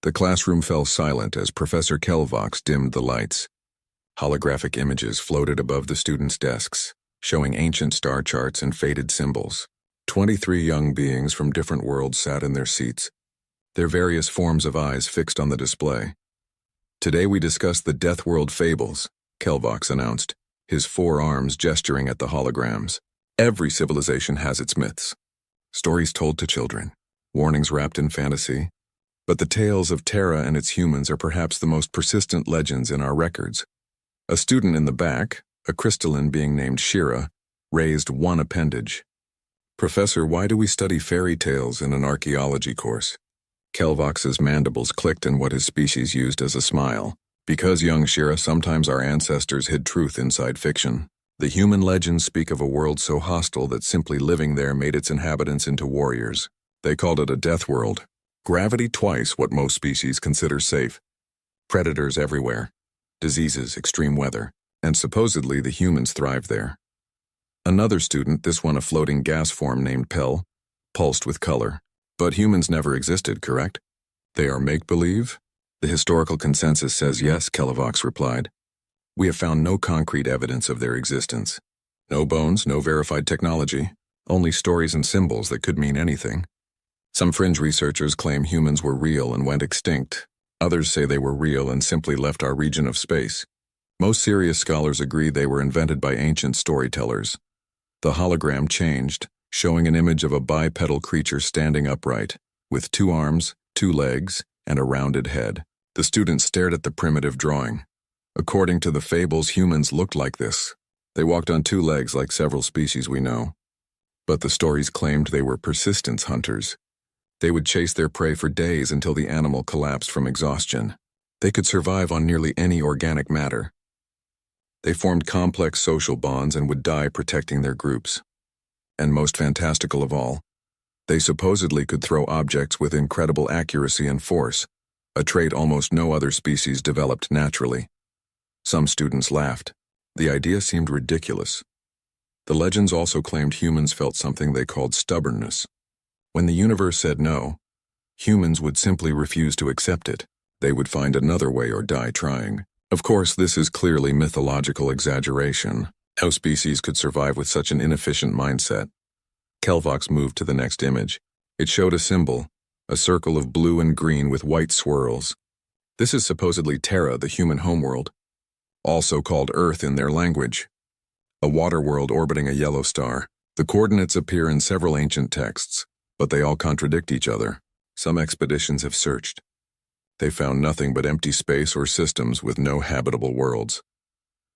The classroom fell silent as Professor Kelvox dimmed the lights. Holographic images floated above the students' desks, showing ancient star charts and faded symbols. 23 young beings from different worlds sat in their seats, their various forms of eyes fixed on the display. Today we discuss the Death World Fables, Kelvox announced, his 4 arms gesturing at the holograms. Every civilization has its myths. Stories told to children, warnings wrapped in fantasy. But the tales of Terra and its humans are perhaps the most persistent legends in our records. A student in the back, a crystalline being named Shira, raised one appendage. "Professor, why do we study fairy tales in an archaeology course?" Kelvox's mandibles clicked in what his species used as a smile. "Because, young Shira, sometimes our ancestors hid truth inside fiction. The human legends speak of a world so hostile that simply living there made its inhabitants into warriors. They called it a death world. Gravity twice what most species consider safe. Predators everywhere. Diseases, extreme weather. And supposedly the humans thrived there." Another student, this one a floating gas form named Pell, pulsed with color. "But humans never existed, correct? They are make-believe?" "The historical consensus says yes," Kelvox replied. "We have found no concrete evidence of their existence. No bones, no verified technology, only stories and symbols that could mean anything. Some fringe researchers claim humans were real and went extinct. Others say they were real and simply left our region of space. Most serious scholars agree they were invented by ancient storytellers." The hologram changed, showing an image of a bipedal creature standing upright, with 2 arms, 2 legs, and a rounded head. The students stared at the primitive drawing. According to the fables, humans looked like this. They walked on 2 legs like several species we know. But the stories claimed they were persistence hunters. They would chase their prey for days until the animal collapsed from exhaustion. They could survive on nearly any organic matter. They formed complex social bonds and would die protecting their groups. And most fantastical of all, they supposedly could throw objects with incredible accuracy and force, a trait almost no other species developed naturally. Some students laughed. The idea seemed ridiculous. The legends also claimed humans felt something they called stubbornness. When the universe said no, humans would simply refuse to accept it. They would find another way or die trying. Of course, this is clearly mythological exaggeration. No species could survive with such an inefficient mindset. Kelvox moved to the next image. It showed a symbol, a circle of blue and green with white swirls. This is supposedly Terra, the human homeworld, also called Earth in their language. A water world orbiting a yellow star. The coordinates appear in several ancient texts, but they all contradict each other. Some expeditions have searched. They found nothing but empty space or systems with no habitable worlds.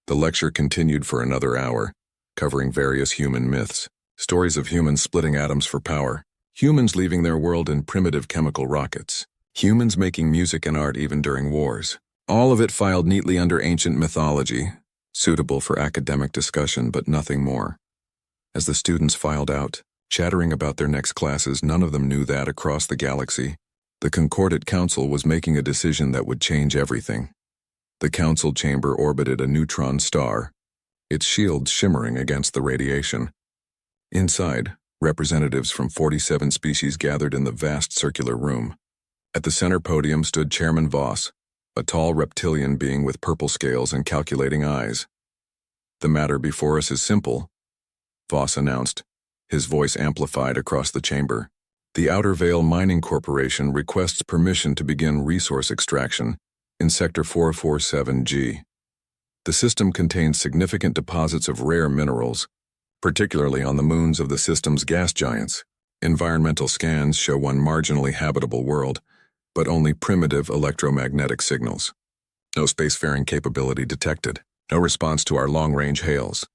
The lecture continued for another hour, covering various human myths, stories of humans splitting atoms for power, humans leaving their world in primitive chemical rockets, humans making music and art even during wars. All of it filed neatly under ancient mythology, suitable for academic discussion but nothing more. As the students filed out, chattering about their next classes, none of them knew that across the galaxy, the Concordate Council was making a decision that would change everything. The council chamber orbited a neutron star, its shields shimmering against the radiation. Inside, representatives from 47 species gathered in the vast circular room. At the center podium stood Chairman Voss, a tall reptilian being with purple scales and calculating eyes. "The matter before us is simple," Voss announced, his voice amplified across the chamber. "The Outer Vale Mining Corporation requests permission to begin resource extraction in Sector 447G. The system contains significant deposits of rare minerals, particularly on the moons of the system's gas giants. Environmental scans show one marginally habitable world, but only primitive electromagnetic signals. No spacefaring capability detected. No response to our long-range hails."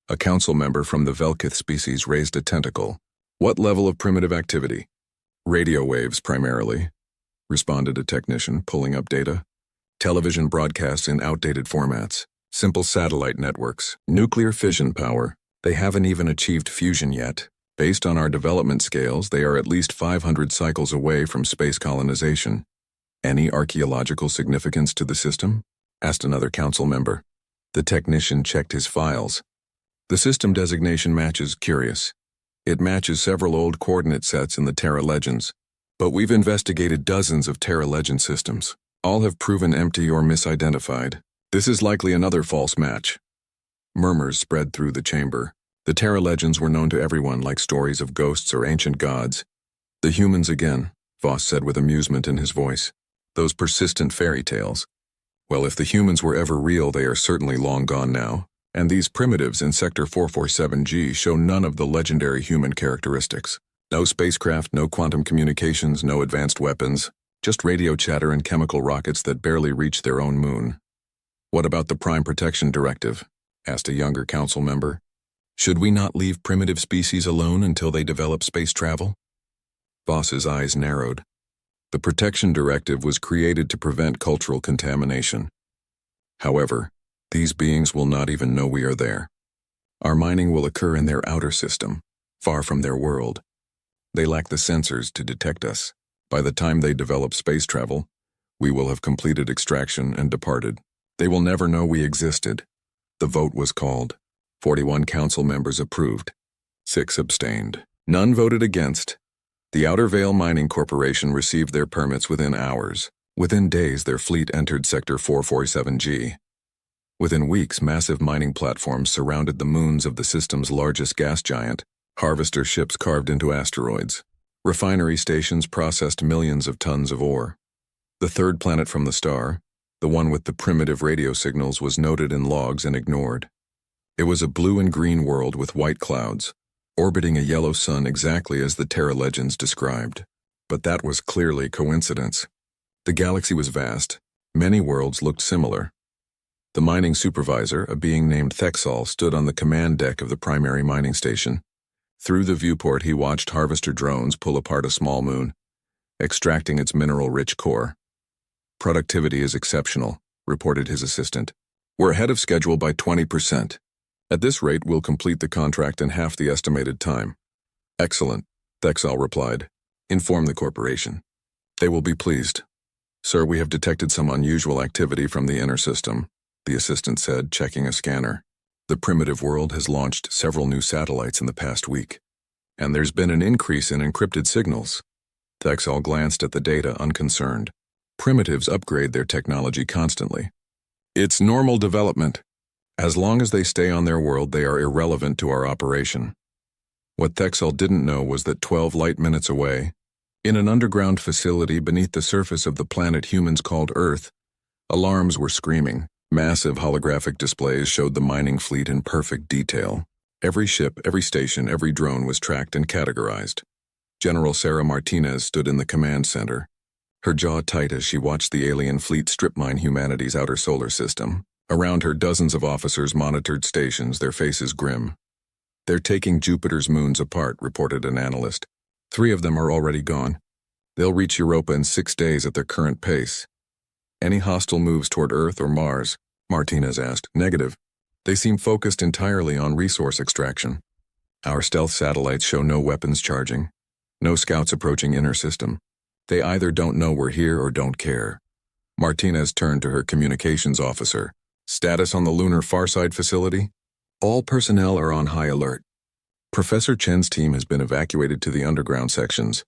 A council member from the Velkith species raised a tentacle. "What level of primitive activity?" "Radio waves, primarily," responded a technician, pulling up data. "Television broadcasts in outdated formats. Simple satellite networks. Nuclear fission power. They haven't even achieved fusion yet. Based on our development scales, they are at least 500 cycles away from space colonization." "Any archaeological significance to the system?" asked another council member. The technician checked his files. "The system designation matches curious. It matches several old coordinate sets in the Terra legends, But we've investigated dozens of Terra Legend systems. All have proven empty or misidentified. This is likely another false match. Murmurs spread through the chamber. The Terra Legends were known to everyone like stories of ghosts or ancient gods. The humans again, Voss said with amusement in his voice. Those persistent fairy tales. Well, if the humans were ever real, they are certainly long gone now. And these primitives in Sector 447G show none of the legendary human characteristics. No spacecraft, no quantum communications, no advanced weapons, just radio chatter and chemical rockets that barely reach their own moon. What about the Prime Protection Directive? Asked a younger council member. Should we not leave primitive species alone until they develop space travel? Voss's eyes narrowed. The Protection Directive was created to prevent cultural contamination. However, these beings will not even know we are there. Our mining will occur in their outer system, far from their world. They lack the sensors to detect us. By the time they develop space travel, we will have completed extraction and departed. They will never know we existed. The vote was called. 41 council members approved. 6 abstained. None voted against. The Outer Vale Mining Corporation received their permits within hours. Within days, their fleet entered Sector 447G. Within weeks, massive mining platforms surrounded the moons of the system's largest gas giant. Harvester ships carved into asteroids. Refinery stations processed millions of tons of ore. The third planet from the star, the one with the primitive radio signals, was noted in logs and ignored. It was a blue and green world with white clouds, orbiting a yellow sun exactly as the Terra Legends described. But that was clearly coincidence. The galaxy was vast. Many worlds looked similar. The mining supervisor, a being named Thexal, stood on the command deck of the primary mining station. Through the viewport, he watched harvester drones pull apart a small moon, extracting its mineral-rich core. Productivity is exceptional, reported his assistant. We're ahead of schedule by 20%. At this rate, we'll complete the contract in half the estimated time. Excellent, Thexal replied. Inform the corporation. They will be pleased. Sir, we have detected some unusual activity from the inner system, the assistant said, checking a scanner. The primitive world has launched several new satellites in the past week, and there's been an increase in encrypted signals. Thexal glanced at the data unconcerned. Primitives upgrade their technology constantly. It's normal development. As long as they stay on their world, they are irrelevant to our operation. What Thexal didn't know was that 12 light minutes away, in an underground facility beneath the surface of the planet humans called Earth, alarms were screaming. Massive holographic displays showed the mining fleet in perfect detail. Every ship, every station, every drone was tracked and categorized. General Sarah Martinez stood in the command center, her jaw tight as she watched the alien fleet strip mine humanity's outer solar system. Around her, dozens of officers monitored stations, their faces grim. They're taking Jupiter's moons apart, reported an analyst. 3 of them are already gone. They'll reach Europa in 6 days at their current pace. Any hostile moves toward Earth or Mars? Martinez asked. Negative. They seem focused entirely on resource extraction. Our stealth satellites show no weapons charging, no scouts approaching inner system. They either don't know we're here or don't care. Martinez turned to her communications officer. Status on the lunar Farside facility? All personnel are on high alert. Professor Chen's team has been evacuated to the underground sections.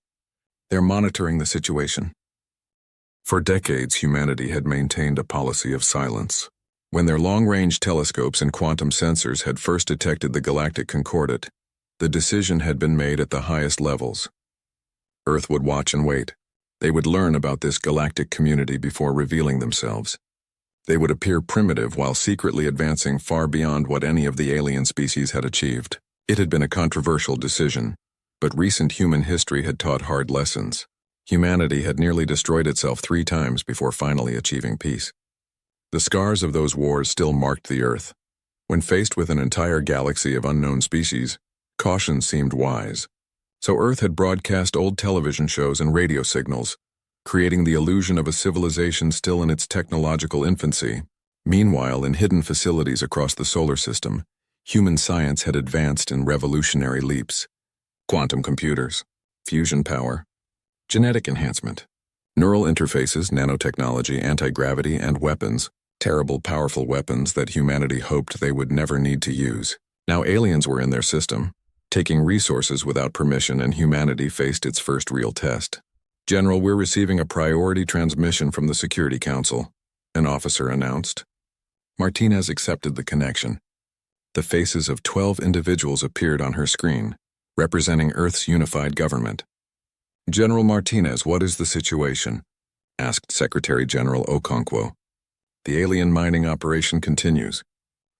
They're monitoring the situation. For decades, humanity had maintained a policy of silence. When their long-range telescopes and quantum sensors had first detected the galactic concordate, the decision had been made at the highest levels. Earth would watch and wait. They would learn about this galactic community before revealing themselves. They would appear primitive while secretly advancing far beyond what any of the alien species had achieved. It had been a controversial decision, but recent human history had taught hard lessons. Humanity had nearly destroyed itself 3 times before finally achieving peace. The scars of those wars still marked the Earth. When faced with an entire galaxy of unknown species, caution seemed wise. So Earth had broadcast old television shows and radio signals, creating the illusion of a civilization still in its technological infancy. Meanwhile, in hidden facilities across the solar system, human science had advanced in revolutionary leaps. Quantum computers, fusion power, genetic enhancement, neural interfaces, nanotechnology, anti-gravity, and weapons, terrible, powerful weapons that humanity hoped they would never need to use. Now aliens were in their system, taking resources without permission, and humanity faced its first real test. General, we're receiving a priority transmission from the Security Council, an officer announced. Martinez accepted the connection. The faces of 12 individuals appeared on her screen, representing Earth's unified government. General Martinez, what is the situation? Asked Secretary General Okonkwo. The alien mining operation continues.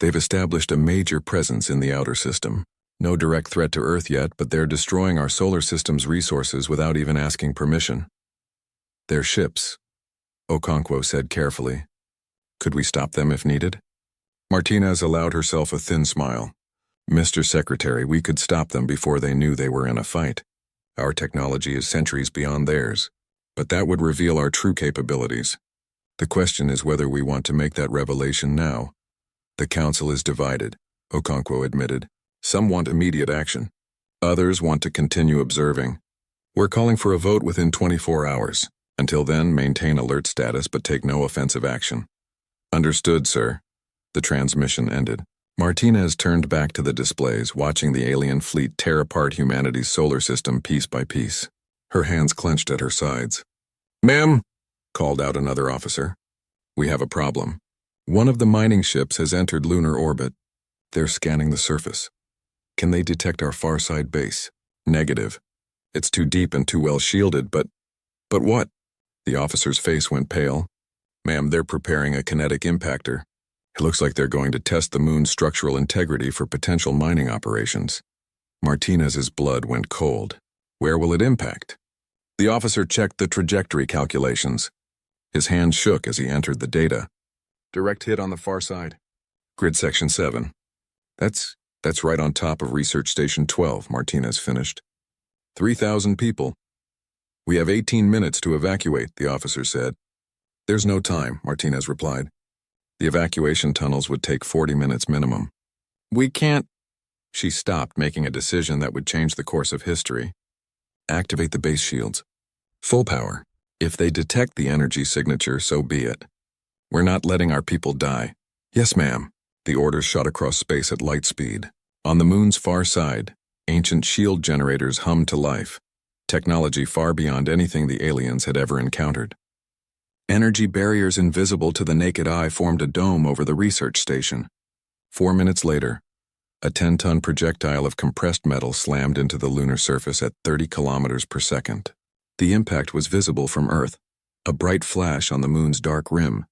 They've established a major presence in the outer system. No direct threat to Earth yet, but they're destroying our solar system's resources without even asking permission. They're ships, Okonkwo said carefully. Could we stop them if needed? Martinez allowed herself a thin smile. Mr. Secretary, we could stop them before they knew they were in a fight. Our technology is centuries beyond theirs, but that would reveal our true capabilities. The question is whether we want to make that revelation now. The Council is divided, Okonkwo admitted. Some want immediate action. Others want to continue observing. We're calling for a vote within 24 hours. Until then, maintain alert status but take no offensive action. Understood, sir. The transmission ended. Martinez turned back to the displays, watching the alien fleet tear apart humanity's solar system piece by piece. Her hands clenched at her sides. Ma'am, called out another officer. We have a problem. One of the mining ships has entered lunar orbit. They're scanning the surface. Can they detect our far side base? Negative. It's too deep and too well shielded, but what? The officer's face went pale. Ma'am, they're preparing a kinetic impactor. It looks like they're going to test the moon's structural integrity for potential mining operations. Martinez's blood went cold. Where will it impact? The officer checked the trajectory calculations. His hand shook as he entered the data. Direct hit on the far side. Grid section 7. That's right on top of Research Station 12, Martinez finished. 3,000 people. We have 18 minutes to evacuate, the officer said. There's no time, Martinez replied. The evacuation tunnels would take 40 minutes minimum. We can't. She stopped, making a decision that would change the course of history. Activate the base shields. Full power. If they detect the energy signature, so be it. We're not letting our people die. Yes, ma'am. The orders shot across space at light speed. On the moon's far side, ancient shield generators hummed to life, technology far beyond anything the aliens had ever encountered. Energy barriers invisible to the naked eye formed a dome over the research station. 4 minutes later, a 10-ton projectile of compressed metal slammed into the lunar surface at 30 kilometers per second. The impact was visible from Earth, a bright flash on the moon's dark rim.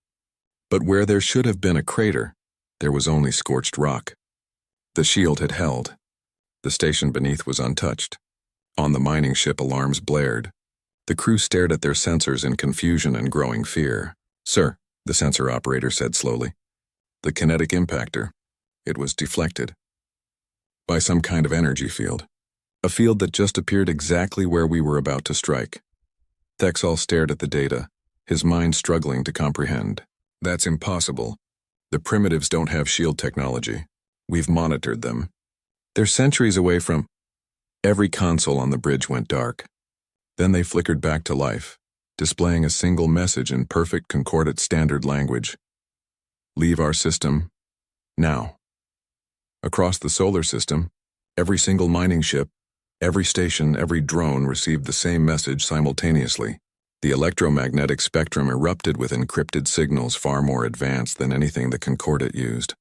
But where there should have been a crater, there was only scorched rock. The shield had held. The station beneath was untouched. On the mining ship, alarms blared. The crew stared at their sensors in confusion and growing fear. Sir, the sensor operator said slowly. The kinetic impactor. It was deflected. By some kind of energy field. A field that just appeared exactly where we were about to strike. Thexal stared at the data, his mind struggling to comprehend. That's impossible. The primitives don't have shield technology. We've monitored them. They're centuries away from... Every console on the bridge went dark. Then they flickered back to life, displaying a single message in perfect concordant standard language. Leave our system, now. Across the solar system, every single mining ship, every station, every drone received the same message simultaneously. The electromagnetic spectrum erupted with encrypted signals far more advanced than anything the Concordat used.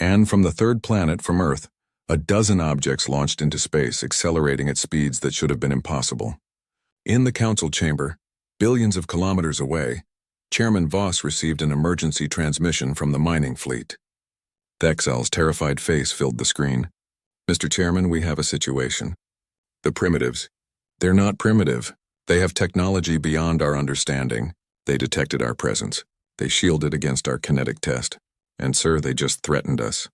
And from the third planet from Earth, a dozen objects launched into space, accelerating at speeds that should have been impossible. In the council chamber, billions of kilometers away, Chairman Voss received an emergency transmission from the mining fleet. Thexal's terrified face filled the screen. Mr. Chairman, we have a situation. The primitives. They're not primitive. They have technology beyond our understanding. They detected our presence. They shielded against our kinetic test. And sir, they just threatened us.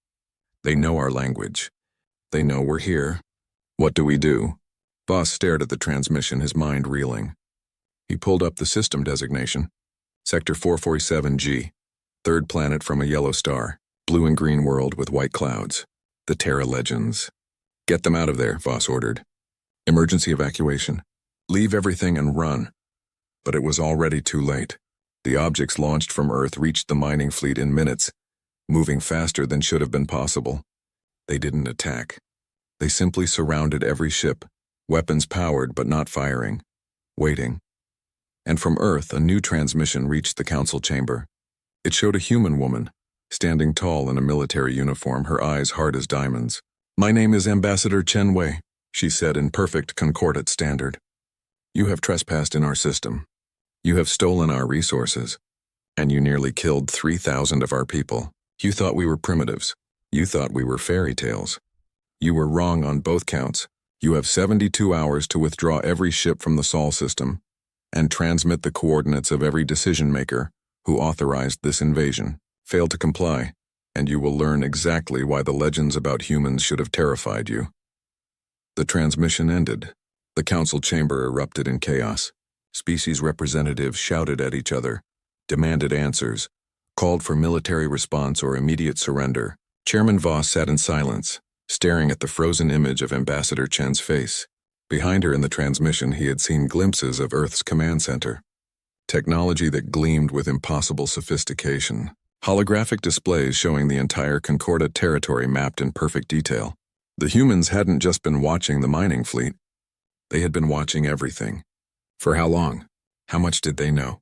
They know our language. They know we're here. What do we do? Voss stared at the transmission, his mind reeling. He pulled up the system designation. Sector 447G. Third planet from a yellow star. Blue and green world with white clouds. The Terra Legends. Get them out of there, Voss ordered. Emergency evacuation. Leave everything and run. But it was already too late. The objects launched from Earth reached the mining fleet in minutes, moving faster than should have been possible. They didn't attack. They simply surrounded every ship, weapons powered but not firing, waiting. And from Earth, a new transmission reached the council chamber. It showed a human woman, standing tall in a military uniform, her eyes hard as diamonds. "My name is Ambassador Chen Wei," she said in perfect concordate standard. "You have trespassed in our system. You have stolen our resources. And you nearly killed 3,000 of our people. You thought we were primitives. You thought we were fairy tales. You were wrong on both counts. You have 72 hours to withdraw every ship from the Sol system and transmit the coordinates of every decision-maker who authorized this invasion. Fail to comply, and you will learn exactly why the legends about humans should have terrified you." The transmission ended. The council chamber erupted in chaos. Species representatives shouted at each other, demanded answers, called for military response or immediate surrender. Chairman Voss sat in silence, staring at the frozen image of Ambassador Chen's face. Behind her in the transmission, he had seen glimpses of Earth's command center. Technology that gleamed with impossible sophistication. Holographic displays showing the entire Concordat territory mapped in perfect detail. The humans hadn't just been watching the mining fleet. They had been watching everything. For how long? How much did they know?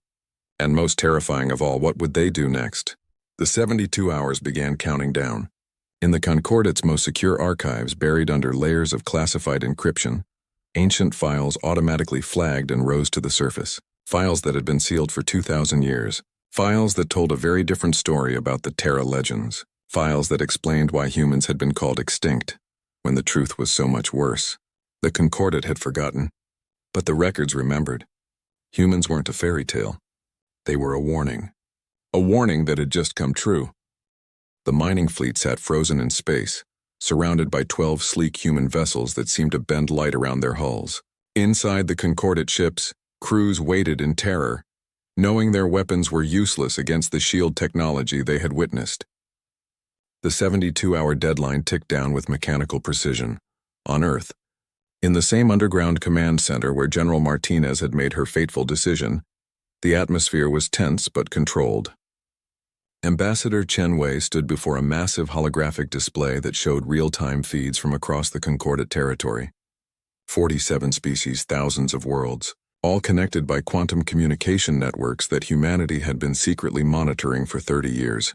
And most terrifying of all, what would they do next? The 72 hours began counting down. In the Concordat's most secure archives, buried under layers of classified encryption, ancient files automatically flagged and rose to the surface. Files that had been sealed for 2,000 years. Files that told a very different story about the Terra legends. Files that explained why humans had been called extinct, when the truth was so much worse. The Concordat had forgotten, but the records remembered. Humans weren't a fairy tale. They were a warning. A warning that had just come true. The mining fleet sat frozen in space, surrounded by 12 sleek human vessels that seemed to bend light around their hulls. Inside the Concordat ships, crews waited in terror, knowing their weapons were useless against the shield technology they had witnessed. The 72-hour deadline ticked down with mechanical precision. On Earth, in the same underground command center where General Martinez had made her fateful decision, the atmosphere was tense but controlled. Ambassador Chen Wei stood before a massive holographic display that showed real-time feeds from across the Concordat territory. 47 species, thousands of worlds, all connected by quantum communication networks that humanity had been secretly monitoring for 30 years.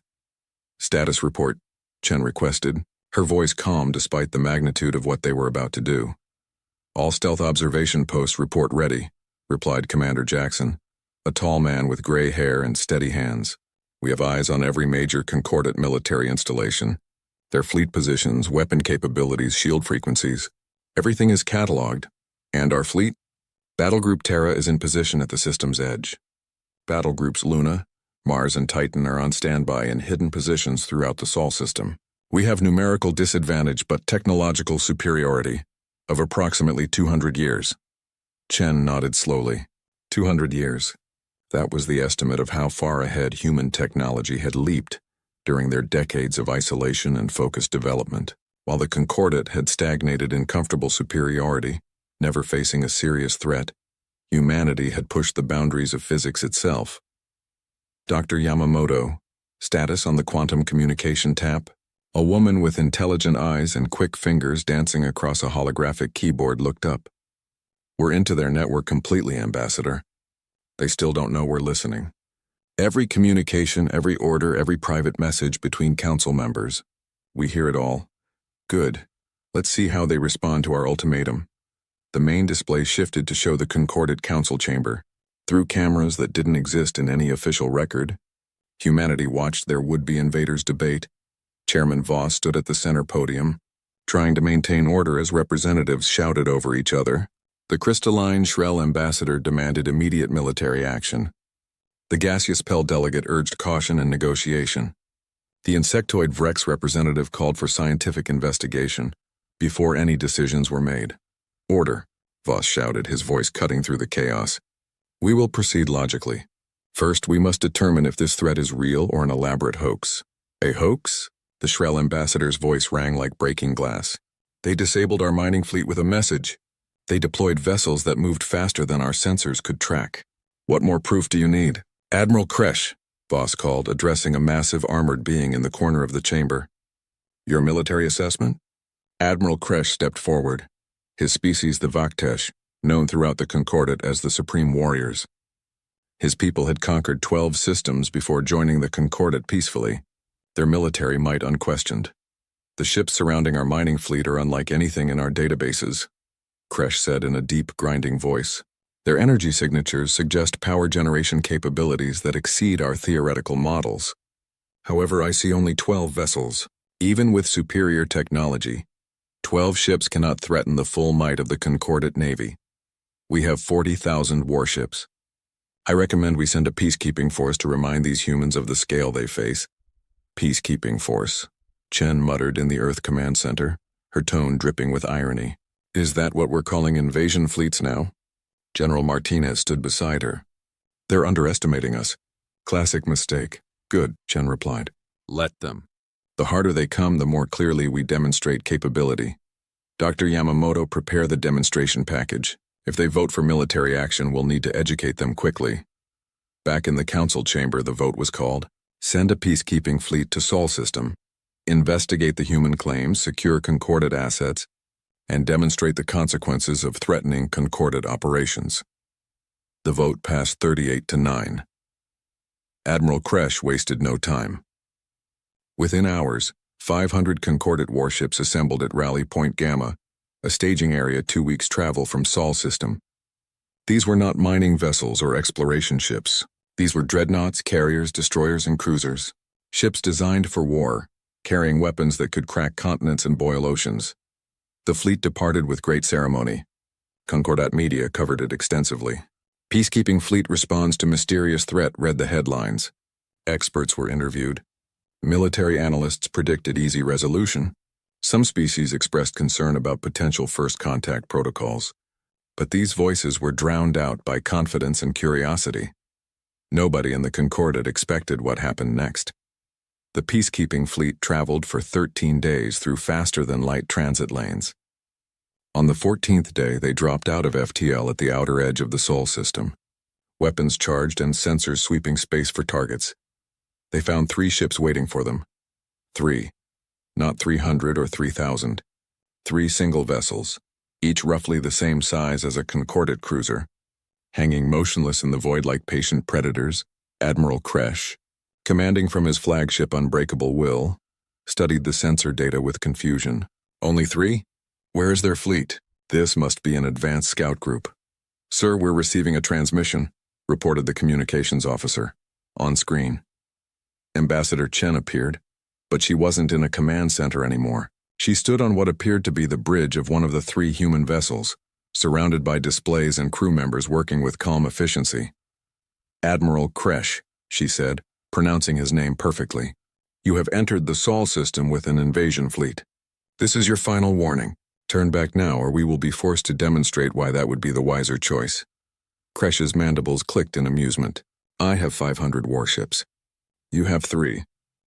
"Status report," Chen requested, her voice calm despite the magnitude of what they were about to do. "All stealth observation posts report ready," replied Commander Jackson, a tall man with gray hair and steady hands. "We have eyes on every major Concordat military installation. Their fleet positions, weapon capabilities, shield frequencies. Everything is cataloged. And our fleet? Battle Group Terra is in position at the system's edge. Battle Groups Luna, Mars, and Titan are on standby in hidden positions throughout the Sol system. We have numerical disadvantage but technological superiority of approximately 200 years." Chen nodded slowly. 200 years. That was the estimate of how far ahead human technology had leaped during their decades of isolation and focused development, while the Concordat had stagnated in comfortable superiority, never facing a serious threat. Humanity had pushed the boundaries of physics itself. Dr. Yamamoto, status on the quantum communication tap. A woman with intelligent eyes and quick fingers dancing across a holographic keyboard looked up. "We're into their network completely, Ambassador. They still don't know we're listening. Every communication, every order, every private message between council members. We hear it all. Good. Let's see how they respond to our ultimatum." The main display shifted to show the Concordat council chamber. Through cameras that didn't exist in any official record, humanity watched their would-be invaders debate. Chairman Voss stood at the center podium, trying to maintain order as representatives shouted over each other. The crystalline Shrell ambassador demanded immediate military action. The gaseous Pell delegate urged caution and negotiation. The insectoid Vrex representative called for scientific investigation before any decisions were made. "Order," Voss shouted, his voice cutting through the chaos. "We will proceed logically. First, we must determine if this threat is real or an elaborate hoax." "A hoax?" The Shrell ambassador's voice rang like breaking glass. "They disabled our mining fleet with a message. They deployed vessels that moved faster than our sensors could track. What more proof do you need?" "Admiral Kresh," Voss called, addressing a massive armored being in the corner of the chamber. "Your military assessment?" Admiral Kresh stepped forward. His species, the Vaktesh, known throughout the Concordat as the Supreme Warriors. His people had conquered 12 systems before joining the Concordat peacefully, their military might unquestioned. The ships surrounding our mining fleet are unlike anything in our databases, Kresh said in a deep, grinding voice. Their energy signatures suggest power generation capabilities that exceed our theoretical models. However, I see only 12 vessels. Even with superior technology, 12 ships cannot threaten the full might of the Concordat Navy. We have 40,000 warships. I recommend we send a peacekeeping force to remind these humans of the scale they face. Peacekeeping force, Chen muttered in the Earth Command Center, her tone dripping with irony. Is that what we're calling invasion fleets now? General Martinez stood beside her. They're underestimating us. Classic mistake. Good, Chen replied. Let them. The harder they come, the more clearly we demonstrate capability. Dr. Yamamoto, prepare the demonstration package. If they vote for military action, we'll need to educate them quickly. Back in the council chamber, the vote was called. Send a peacekeeping fleet to Sol system. Investigate the human claims, secure Concordat assets, and demonstrate the consequences of threatening Concordat operations. The vote passed 38-9. Admiral Kresh wasted no time. Within hours, 500 Concordat warships assembled at Rally Point Gamma, a staging area 2 weeks' travel from Sol system. These were not mining vessels or exploration ships. These were dreadnoughts, carriers, destroyers, and cruisers. Ships designed for war, carrying weapons that could crack continents and boil oceans. The fleet departed with great ceremony. Concordat media covered it extensively. Peacekeeping fleet responds to mysterious threat, read the headlines. Experts were interviewed. Military analysts predicted easy resolution. Some species expressed concern about potential first contact protocols. But these voices were drowned out by confidence and curiosity. Nobody in the Concordat expected what happened next. The peacekeeping fleet traveled for 13 days through faster-than-light transit lanes. On the 14th day, they dropped out of FTL at the outer edge of the Sol system. Weapons charged and sensors sweeping space for targets. They found 3 ships waiting for them. 3. Not 300 or 3,000. 3 single vessels, each roughly the same size as a Concordat cruiser. Hanging motionless in the void like patient predators, Admiral Kresh, commanding from his flagship Unbreakable Will, studied the sensor data with confusion. Only 3? Where is their fleet? This must be an advanced scout group. Sir, we're receiving a transmission, reported the communications officer. On screen. Ambassador Chen appeared, but she wasn't in a command center anymore. She stood on what appeared to be the bridge of one of the 3 human vessels, surrounded by displays and crew members working with calm efficiency. Admiral Kresh, she said, pronouncing his name perfectly. You have entered the Sol system with an invasion fleet. This is your final warning. Turn back now or we will be forced to demonstrate why that would be the wiser choice. Kresh's mandibles clicked in amusement. I have 500 warships. You have 3.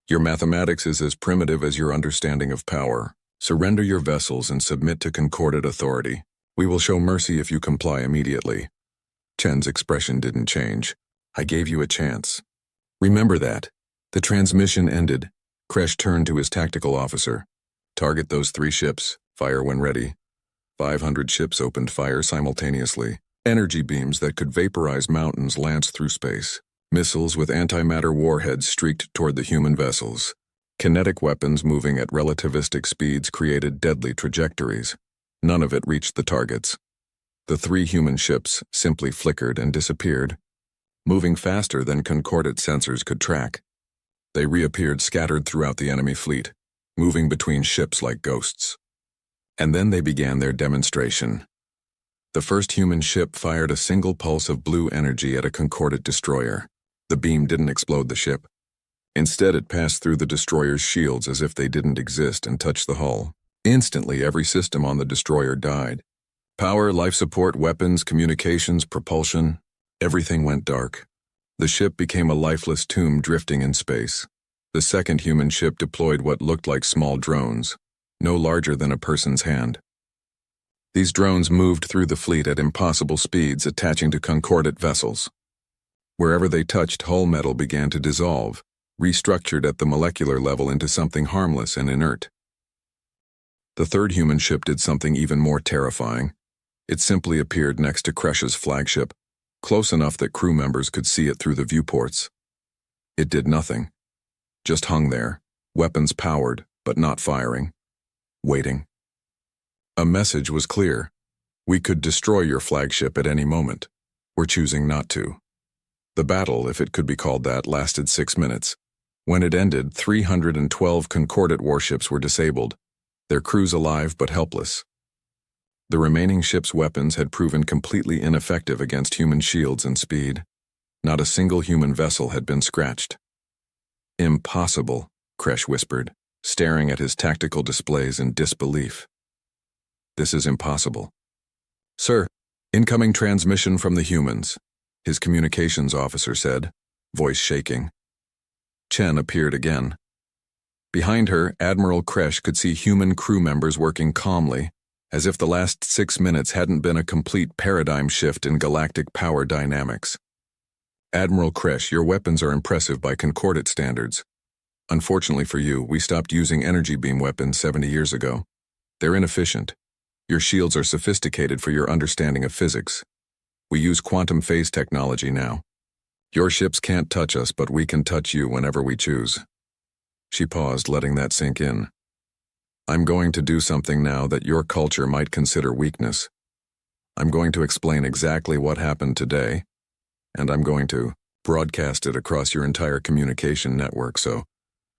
Your mathematics is as primitive as your understanding of power. Surrender your vessels and submit to Concordat authority. We will show mercy if you comply immediately. Chen's expression didn't change. I gave you a chance. Remember that. The transmission ended. Kresh turned to his tactical officer. Target those 3 ships. Fire when ready. 500 ships opened fire simultaneously. Energy beams that could vaporize mountains lanced through space. Missiles with antimatter warheads streaked toward the human vessels. Kinetic weapons moving at relativistic speeds created deadly trajectories. None of it reached the targets. The 3 human ships simply flickered and disappeared, moving faster than Concordat sensors could track. They reappeared scattered throughout the enemy fleet, moving between ships like ghosts. And then they began their demonstration. The first human ship fired a single pulse of blue energy at a Concordat destroyer. The beam didn't explode the ship. Instead, it passed through the destroyer's shields as if they didn't exist and touched the hull. Instantly, every system on the destroyer died. Power, life support, weapons, communications, propulsion, everything went dark. The ship became a lifeless tomb drifting in space. The second human ship deployed what looked like small drones, no larger than a person's hand. These drones moved through the fleet at impossible speeds, attaching to Concordat vessels. Wherever they touched, hull metal began to dissolve, restructured at the molecular level into something harmless and inert. The third human ship did something even more terrifying. It simply appeared next to Kresh's flagship, close enough that crew members could see it through the viewports. It did nothing, just hung there, weapons powered, but not firing, waiting. A message was clear. We could destroy your flagship at any moment. We're choosing not to. The battle, if it could be called that, lasted 6 minutes. When it ended, 312 Concordate warships were disabled, their crews alive but helpless. The remaining ship's weapons had proven completely ineffective against human shields and speed. Not a single human vessel had been scratched. "Impossible," Kresh whispered, staring at his tactical displays in disbelief. "This is impossible." "Sir, incoming transmission from the humans," his communications officer said, voice shaking. Chen appeared again. Behind her, Admiral Kresh could see human crew members working calmly, as if the last 6 minutes hadn't been a complete paradigm shift in galactic power dynamics. "Admiral Kresh, your weapons are impressive by Concordate standards. Unfortunately for you, we stopped using energy beam weapons 70 years ago. They're inefficient. Your shields are sophisticated for your understanding of physics. We use quantum phase technology now. Your ships can't touch us, but we can touch you whenever we choose." She paused, letting that sink in. "I'm going to do something now that your culture might consider weakness. I'm going to explain exactly what happened today, and I'm going to broadcast it across your entire communication network so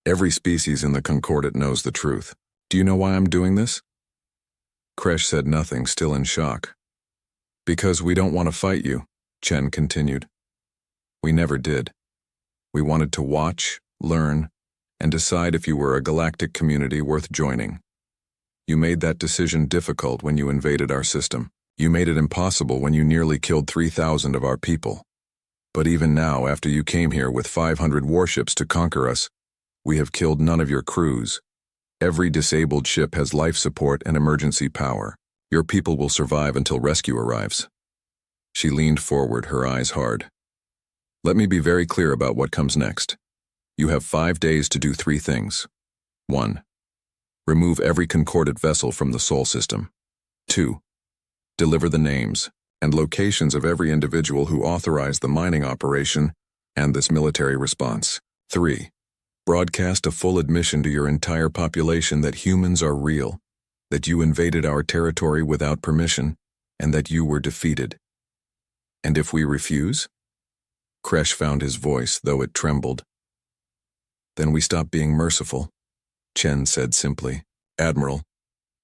every species in the Concordate knows the truth. Do you know why I'm doing this?" Kresh said nothing, still in shock. "Because we don't want to fight you," Chen continued. "We never did. We wanted to watch, learn, and decide if you were a galactic community worth joining. You made that decision difficult when you invaded our system. You made it impossible when you nearly killed 3,000 of our people. But even now, after you came here with 500 warships to conquer us, we have killed none of your crews. Every disabled ship has life support and emergency power. Your people will survive until rescue arrives." She leaned forward, her eyes hard. "Let me be very clear about what comes next. You have 5 days to do 3 things. 1. Remove every Concordate vessel from the Sol system. 2. Deliver the names and locations of every individual who authorized the mining operation and this military response. 3. Broadcast a full admission to your entire population that humans are real, that you invaded our territory without permission, and that you were defeated. And if we refuse?" Kresh found his voice, though it trembled. "Then we stop being merciful," Chen said simply. "Admiral,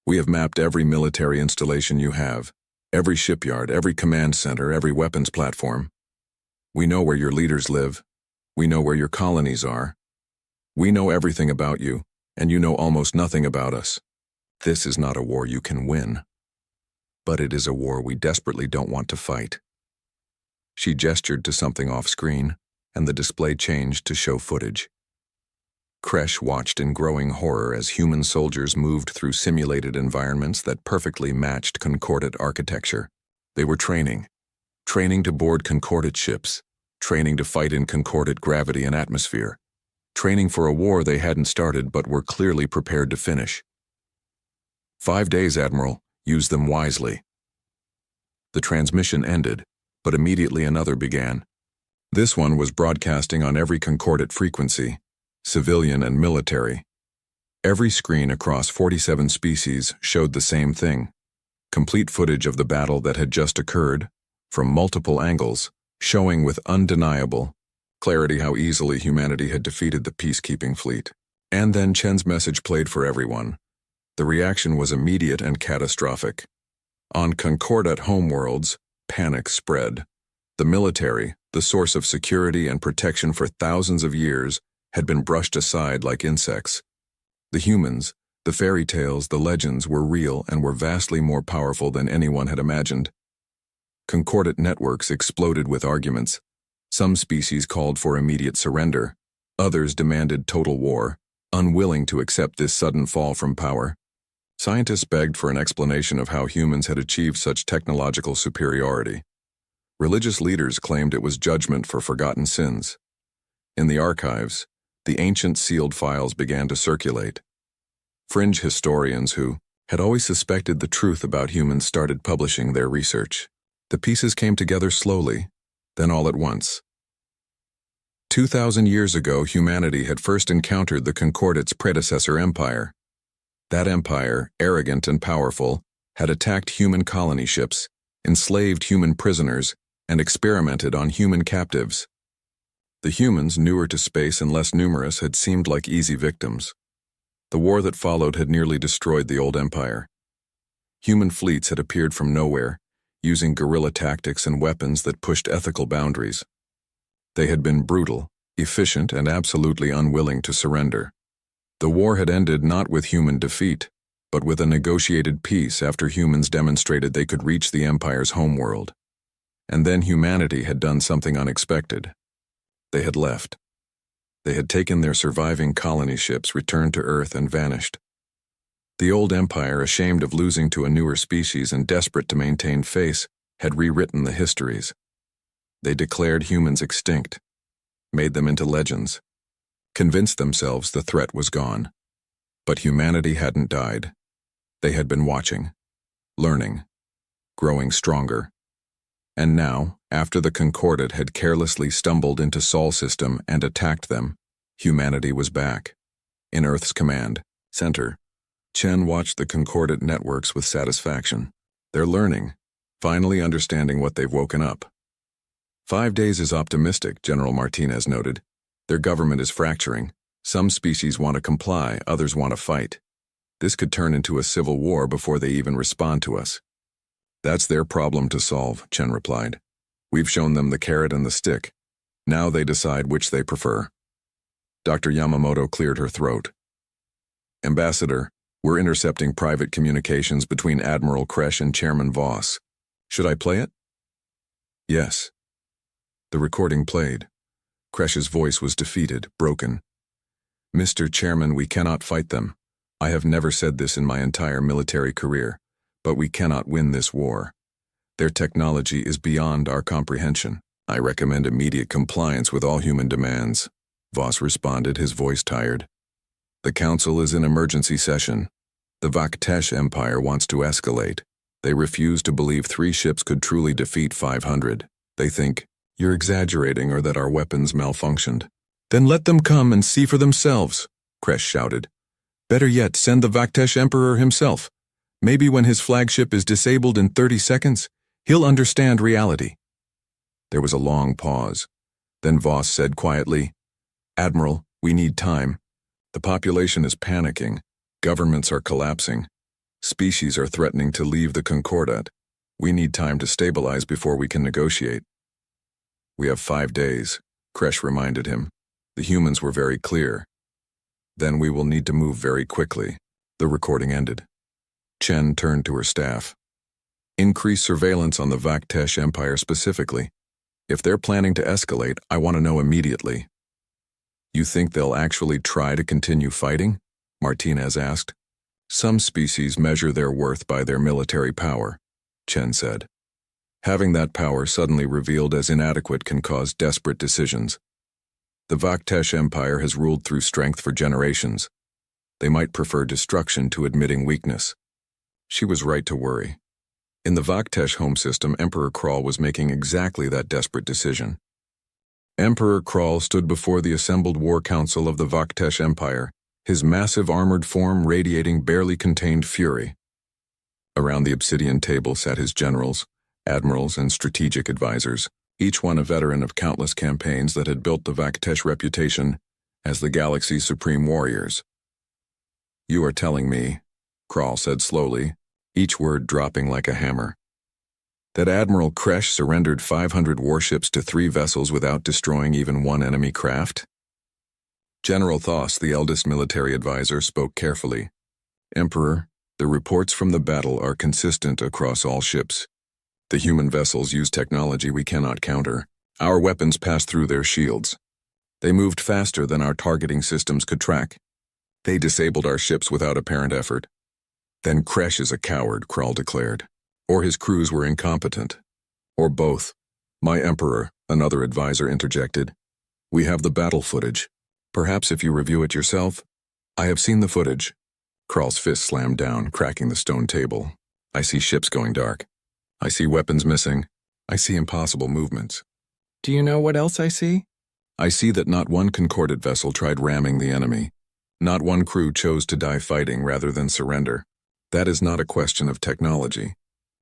we have mapped every military installation you have, every shipyard, every command center, every weapons platform. We know where your leaders live. We know where your colonies are. We know everything about you, and you know almost nothing about us. This is not a war you can win. But it is a war we desperately don't want to fight." She gestured to something off-screen, and the display changed to show footage. Kresh watched in growing horror as human soldiers moved through simulated environments that perfectly matched Concordate architecture. They were training to board Concordate ships, training to fight in Concordate gravity and atmosphere, training for a war they hadn't started but were clearly prepared to finish. 5 days, Admiral. Use them wisely." The transmission ended, but immediately another began. This one was broadcasting on every Concordate frequency, civilian and military. Every screen across 47 species showed the same thing: complete footage of the battle that had just occurred, from multiple angles, showing with undeniable clarity how easily humanity had defeated the peacekeeping fleet. And then Chen's message played for everyone. The reaction was immediate and catastrophic. On Concordate homeworlds, panic spread. The military, the source of security and protection for thousands of years, had been brushed aside like insects. The humans, the fairy tales, the legends were real and were vastly more powerful than anyone had imagined. Concordate networks exploded with arguments. Some species called for immediate surrender. Others demanded total war, unwilling to accept this sudden fall from power. Scientists begged for an explanation of how humans had achieved such technological superiority. Religious leaders claimed it was judgment for forgotten sins. In the archives, the ancient sealed files began to circulate. Fringe historians who had always suspected the truth about humans started publishing their research. The pieces came together slowly, Then all at once. 2,000 years ago, humanity had first encountered the Concordate's predecessor empire. That empire, arrogant and powerful, had attacked human colony ships, enslaved human prisoners, and experimented on human captives. The humans, newer to space and less numerous, had seemed like easy victims. The war that followed had nearly destroyed the old empire. Human fleets had appeared from nowhere, using guerrilla tactics and weapons that pushed ethical boundaries. They had been brutal, efficient, and absolutely unwilling to surrender. The war had ended not with human defeat, but with a negotiated peace after humans demonstrated they could reach the empire's homeworld. And then humanity had done something unexpected. They had left. They had taken their surviving colony ships, returned to Earth, and vanished. The old empire, ashamed of losing to a newer species and desperate to maintain face, had rewritten the histories. They declared humans extinct, made them into legends, convinced themselves the threat was gone. But humanity hadn't died. They had been watching, learning, growing stronger. And now, after the Concordate had carelessly stumbled into Sol system and attacked them, humanity was back. In Earth's command center, Chen watched the Concordate networks with satisfaction. They're learning, finally understanding what they've woken up. 5 days is optimistic, General Martinez noted. Their government is fracturing. Some species want to comply, others want to fight. This could turn into a civil war before they even respond to us. That's their problem to solve, Chen replied. We've shown them the carrot and the stick. Now they decide which they prefer. Dr. Yamamoto cleared her throat. Ambassador, we're intercepting private communications between Admiral Kresh and Chairman Voss. Should I play it? Yes. The recording played. Kresh's voice was defeated, broken. Mr. Chairman, we cannot fight them. I have never said this in my entire military career, but we cannot win this war. Their technology is beyond our comprehension. I recommend immediate compliance with all human demands. Voss responded, his voice tired. The Council is in emergency session. The Vaktesh Empire wants to escalate. They refuse to believe 3 ships could truly defeat 500. They think you're exaggerating or that our weapons malfunctioned. Then let them come and see for themselves, Kresh shouted. Better yet, send the Vaktesh Emperor himself. Maybe when his flagship is disabled in 30 seconds, he'll understand reality. There was a long pause. Then Voss said quietly, Admiral, we need time. The population is panicking. Governments are collapsing. Species are threatening to leave the Concordate. We need time to stabilize before we can negotiate. We have 5 days, Kresh reminded him. The humans were very clear. Then we will need to move very quickly. The recording ended. Chen turned to her staff. Increase surveillance on the Vaktesh Empire specifically. If they're planning to escalate, I want to know immediately. You think they'll actually try to continue fighting? Martinez asked. Some species measure their worth by their military power, Chen said. Having that power suddenly revealed as inadequate can cause desperate decisions. The Vaktesh Empire has ruled through strength for generations. They might prefer destruction to admitting weakness. She was right to worry. In the Vaktesh home system, Emperor Kral was making exactly that desperate decision. Emperor Kral stood before the assembled war council of the Vaktesh Empire, his massive armored form radiating barely contained fury. Around the obsidian table sat his generals, admirals, and strategic advisors, each one a veteran of countless campaigns that had built the Vaktesh reputation as the galaxy's supreme warriors. You are telling me, Kral said slowly, each word dropping like a hammer, that Admiral Kresh surrendered 500 warships to 3 vessels without destroying even one enemy craft? General Voss, the eldest military advisor, spoke carefully. Emperor, the reports from the battle are consistent across all ships. The human vessels use technology we cannot counter. Our weapons pass through their shields. They moved faster than our targeting systems could track. They disabled our ships without apparent effort. Then Kresh is a coward, Kral declared. Or his crews were incompetent. Or both. My Emperor, another advisor interjected. We have the battle footage. Perhaps if you review it yourself. I have seen the footage. Kral's fist slammed down, cracking the stone table. I see ships going dark. I see weapons missing. I see impossible movements. Do you know what else I see? I see that not one concordate vessel tried ramming the enemy. Not one crew chose to die fighting rather than surrender. That is not a question of technology.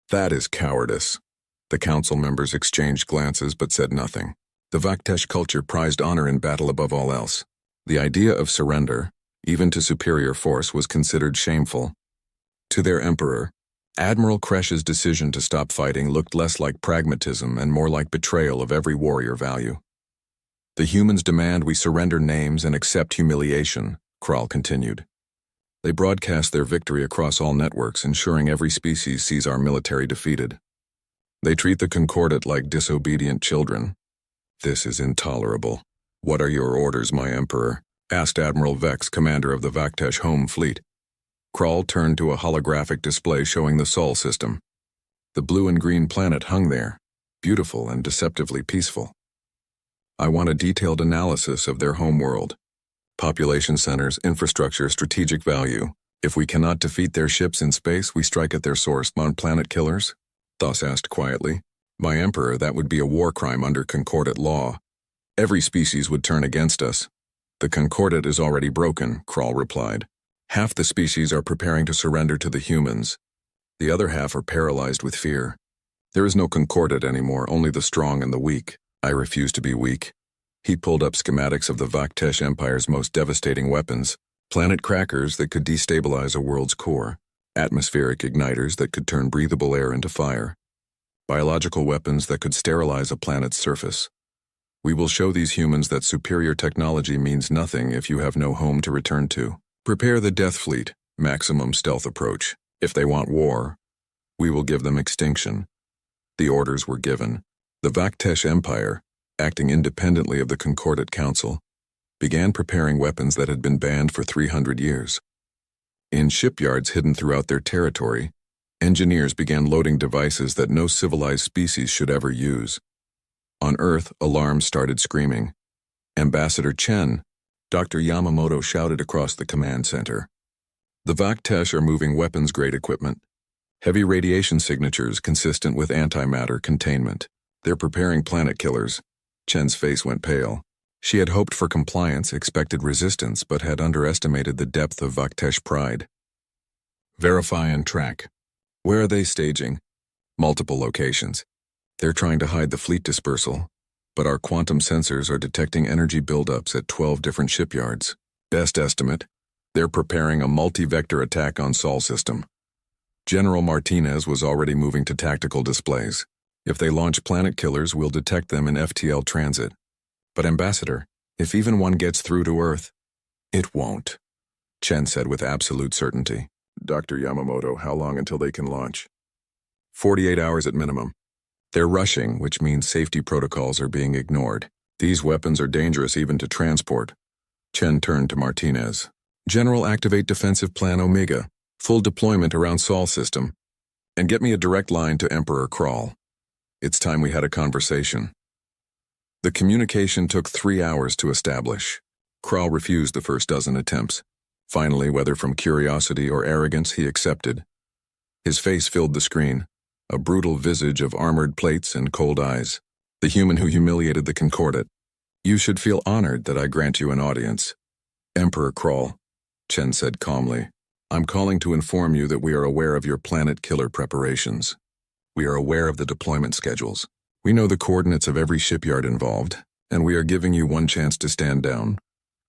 That is cowardice. The council members exchanged glances but said nothing. The Vaktesh culture prized honor in battle above all else. The idea of surrender, even to superior force, was considered shameful. To their emperor, Admiral Kresh's decision to stop fighting looked less like pragmatism and more like betrayal of every warrior value. The humans demand we surrender names and accept humiliation, Kral continued. They broadcast their victory across all networks, ensuring every species sees our military defeated. They treat the concordate like disobedient children. This is intolerable. What are your orders, my emperor? Asked Admiral Vex, commander of the Vaktesh home fleet. Kral turned to a holographic display showing the Sol system. The blue and green planet hung there, beautiful and deceptively peaceful. I want a detailed analysis of their homeworld. Population centers, infrastructure, strategic value. If we cannot defeat their ships in space, we strike at their source. On planet killers? Thos asked quietly. My emperor, that would be a war crime under concordate law. Every species would turn against us. The concordate is already broken, Kral replied. Half the species are preparing to surrender to the humans. The other half are paralyzed with fear. There is no concordate anymore, only the strong and the weak. I refuse to be weak. He pulled up schematics of the Vaktesh Empire's most devastating weapons, planet crackers that could destabilize a world's core, atmospheric igniters that could turn breathable air into fire, biological weapons that could sterilize a planet's surface. We will show these humans that superior technology means nothing if you have no home to return to. Prepare the Death Fleet, maximum stealth approach. If they want war, we will give them extinction. The orders were given. The Vaktesh Empire, acting independently of the Concordate Council, began preparing weapons that had been banned for 300 years. In shipyards hidden throughout their territory, engineers began loading devices that no civilized species should ever use. On Earth, alarms started screaming. Ambassador Chen, Dr. Yamamoto shouted across the command center. The Vaktesh are moving weapons-grade equipment. Heavy radiation signatures consistent with antimatter containment. They're preparing planet killers. Chen's face went pale. She had hoped for compliance, expected resistance, but had underestimated the depth of Vaktesh pride. Verify and track. Where are they staging? Multiple locations. They're trying to hide the fleet dispersal, but our quantum sensors are detecting energy buildups at 12 different shipyards. Best estimate, they're preparing a multi-vector attack on Sol system. General Martinez was already moving to tactical displays. If they launch planet killers, we'll detect them in FTL transit. But Ambassador, if even one gets through to Earth, it won't, Chen said with absolute certainty. Dr. Yamamoto, how long until they can launch? 48 hours at minimum. They're rushing, which means safety protocols are being ignored. These weapons are dangerous even to transport. Chen turned to Martinez. General, activate Defensive Plan Omega. Full deployment around Sol system. And get me a direct line to Emperor Kral. It's time we had a conversation. The communication took 3 hours to establish. Kral refused the first dozen attempts. Finally, whether from curiosity or arrogance, he accepted. His face filled the screen, a brutal visage of armored plates and cold eyes. The human who humiliated the Concordate. You should feel honored that I grant you an audience. Emperor Kral, Chen said calmly, I'm calling to inform you that we are aware of your planet killer preparations. We are aware of the deployment schedules. We know the coordinates of every shipyard involved, and we are giving you one chance to stand down.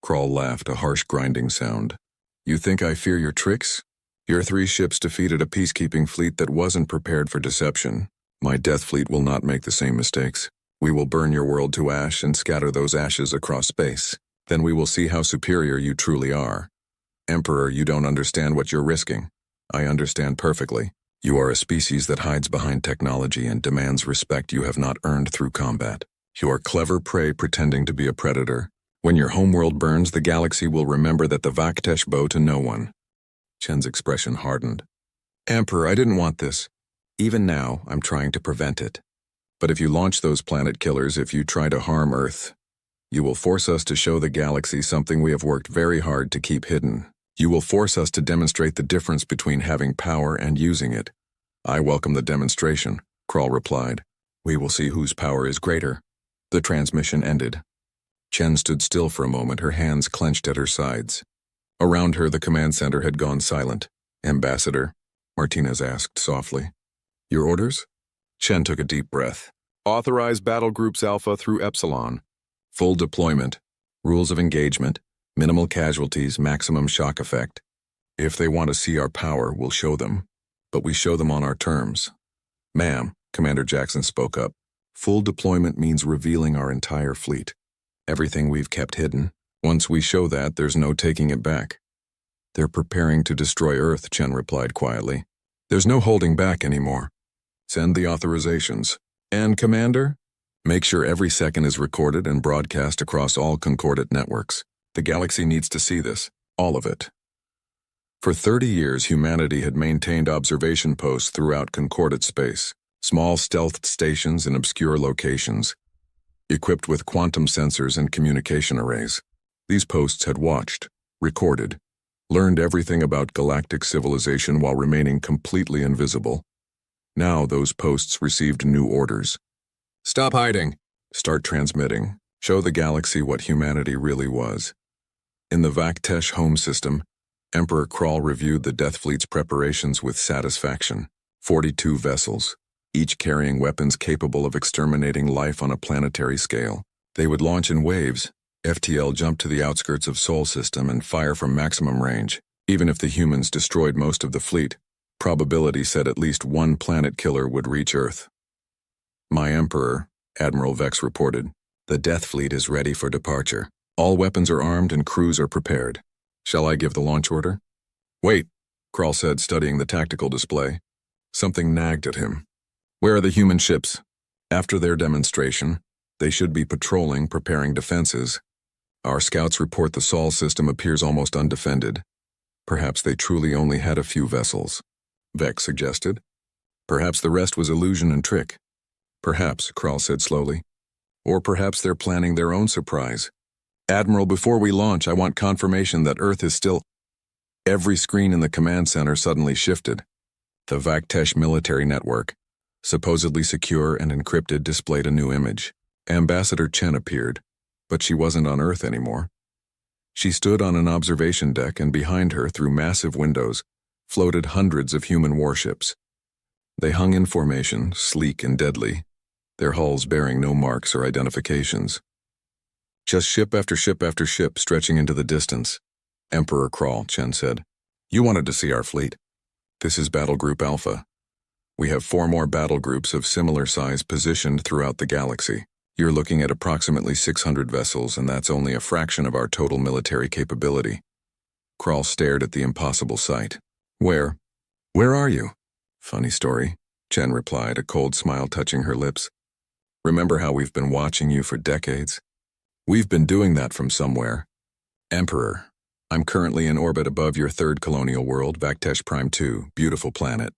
Kral laughed, a harsh grinding sound. You think I fear your tricks? Your 3 ships defeated a peacekeeping fleet that wasn't prepared for deception. My Death Fleet will not make the same mistakes. We will burn your world to ash and scatter those ashes across space. Then we will see how superior you truly are. Emperor, you don't understand what you're risking. I understand perfectly. You are a species that hides behind technology and demands respect you have not earned through combat. You are clever prey pretending to be a predator. When your homeworld burns, the galaxy will remember that the Vaktesh bow to no one. Chen's expression hardened. Emperor, I didn't want this. Even now, I'm trying to prevent it. But if you launch those planet killers, if you try to harm Earth, you will force us to show the galaxy something we have worked very hard to keep hidden. You will force us to demonstrate the difference between having power and using it. I welcome the demonstration, Kral replied. We will see whose power is greater. The transmission ended. Chen stood still for a moment, her hands clenched at her sides. Around her, the command center had gone silent. "Ambassador?" Martinez asked softly. "Your orders?" Chen took a deep breath. "Authorize battle groups Alpha through Epsilon. Full deployment. Rules of engagement. Minimal casualties, maximum shock effect. If they want to see our power, we'll show them. But we show them on our terms." "Ma'am," Commander Jackson spoke up, "full deployment means revealing our entire fleet. Everything we've kept hidden. Once we show that, there's no taking it back." "They're preparing to destroy Earth," Chen replied quietly. "There's no holding back anymore. Send the authorizations. And, Commander, make sure every second is recorded and broadcast across all concordant networks. The galaxy needs to see this, all of it." For 30 years, humanity had maintained observation posts throughout concordant space, small stealth stations in obscure locations, equipped with quantum sensors and communication arrays. These posts had watched, recorded, learned everything about galactic civilization while remaining completely invisible. Now those posts received new orders. "Stop hiding. Start transmitting. Show the galaxy what humanity really was." In the Vaktesh home system, Emperor Kral reviewed the Death Fleet's preparations with satisfaction. 42 vessels, each carrying weapons capable of exterminating life on a planetary scale. They would launch in waves. FTL jumped to the outskirts of Sol system and fire from maximum range. Even if the humans destroyed most of the fleet, probability said at least one planet killer would reach Earth. "My Emperor," Admiral Vex reported, "the Death Fleet is ready for departure. All weapons are armed and crews are prepared. Shall I give the launch order?" "Wait," Kral said, studying the tactical display. Something nagged at him. "Where are the human ships? After their demonstration, they should be patrolling, preparing defenses. Our scouts report the Sol system appears almost undefended. Perhaps they truly only had a few vessels," Vex suggested. "Perhaps the rest was illusion and trick." "Perhaps," Kral said slowly. "Or perhaps they're planning their own surprise. Admiral, before we launch, I want confirmation that Earth is still—" Every screen in the command center suddenly shifted. The Vaktesh military network, supposedly secure and encrypted, displayed a new image. Ambassador Chen appeared, but she wasn't on Earth anymore. She stood on an observation deck, and behind her, through massive windows, floated hundreds of human warships. They hung in formation, sleek and deadly, their hulls bearing no marks or identifications. Just ship after ship after ship stretching into the distance. "Emperor Kral," Chen said, "you wanted to see our fleet. This is Battle Group Alpha. We have 4 more battle groups of similar size positioned throughout the galaxy. You're looking at approximately 600 vessels, and that's only a fraction of our total military capability." Kral stared at the impossible sight. Where are you?" "Funny story," Chen replied, a cold smile touching her lips. "Remember how we've been watching you for decades? We've been doing that from somewhere. Emperor, I'm currently in orbit above your 3rd colonial world, Vaktesh Prime 2, beautiful planet.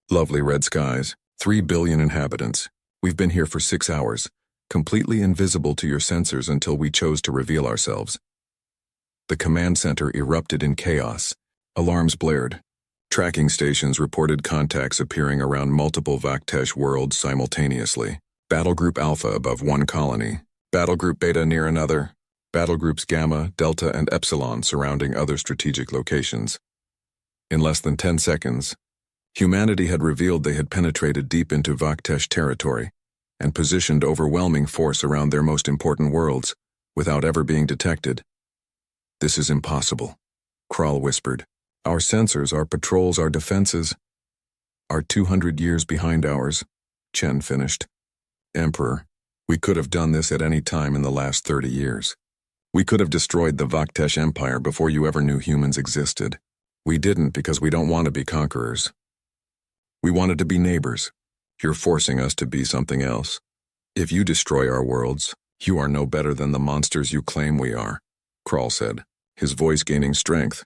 Lovely red skies, 3 billion inhabitants. We've been here for 6 hours, completely invisible to your sensors until we chose to reveal ourselves." The command center erupted in chaos. Alarms blared. Tracking stations reported contacts appearing around multiple Vaktesh worlds simultaneously. Battle Group Alpha above one colony, Battle Group Beta near another, Battle Groups Gamma, Delta, and Epsilon surrounding other strategic locations. In less than 10 seconds, humanity had revealed they had penetrated deep into Vaktesh territory and positioned overwhelming force around their most important worlds without ever being detected. "This is impossible," Kral whispered. "Our sensors, our patrols, our defenses are 200 years behind ours," Chen finished. "Emperor, we could have done this at any time in the last 30 years. We could have destroyed the Vaktesh Empire before you ever knew humans existed. We didn't because we don't want to be conquerors. We wanted to be neighbors. You're forcing us to be something else. If you destroy our worlds, you are no better than the monsters you claim we are," Kral said, his voice gaining strength.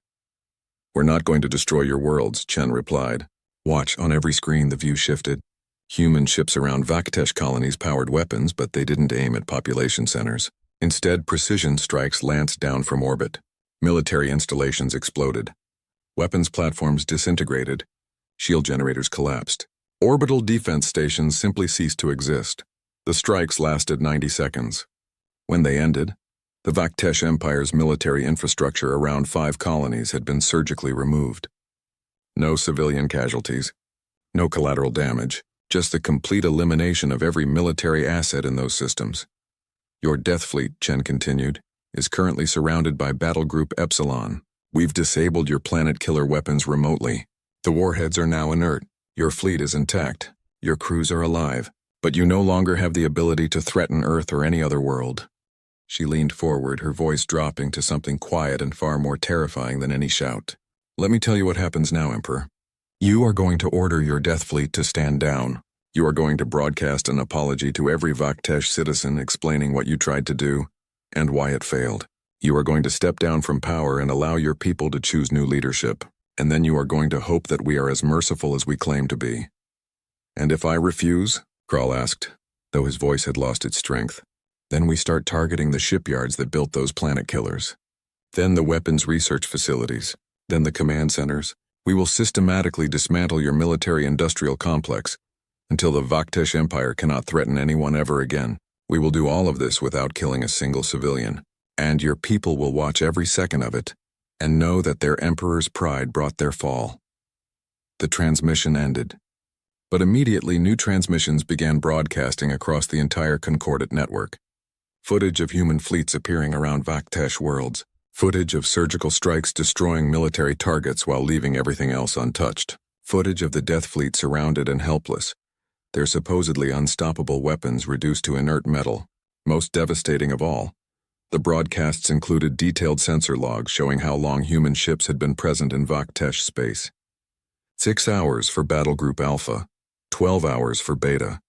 "We're not going to destroy your worlds," Chen replied. Watch, on every screen the view shifted. Human ships around Vaktesh colonies powered weapons, but they didn't aim at population centers. Instead, precision strikes lanced down from orbit. Military installations exploded. Weapons platforms disintegrated. Shield generators collapsed. Orbital defense stations simply ceased to exist. The strikes lasted 90 seconds. When they ended, the Vaktesh Empire's military infrastructure around 5 colonies had been surgically removed. No civilian casualties, no collateral damage, just the complete elimination of every military asset in those systems. Your death fleet, Chen continued, is currently surrounded by Battle Group Epsilon. We've disabled your planet-killer weapons remotely. The warheads are now inert. Your fleet is intact. Your crews are alive. But you no longer have the ability to threaten Earth or any other world. She leaned forward, her voice dropping to something quiet and far more terrifying than any shout. Let me tell you what happens now, Emperor. You are going to order your death fleet to stand down. You are going to broadcast an apology to every Vaktesh citizen explaining what you tried to do and why it failed. You are going to step down from power and allow your people to choose new leadership. And then you are going to hope that we are as merciful as we claim to be. And if I refuse? Kral asked, though his voice had lost its strength. Then we start targeting the shipyards that built those planet killers. Then the weapons research facilities. Then the command centers. We will systematically dismantle your military-industrial complex until the Vaktesh Empire cannot threaten anyone ever again. We will do all of this without killing a single civilian. And your people will watch every second of it and know that their emperor's pride brought their fall. The transmission ended. But immediately new transmissions began broadcasting across the entire Concordate network. Footage of human fleets appearing around Vaktesh worlds. Footage of surgical strikes destroying military targets while leaving everything else untouched. Footage of the death fleet surrounded and helpless, their supposedly unstoppable weapons reduced to inert metal. Most devastating of all, the broadcasts included detailed sensor logs showing how long human ships had been present in Vaktesh space. 6 hours for Battle Group Alpha, 12 hours for Beta.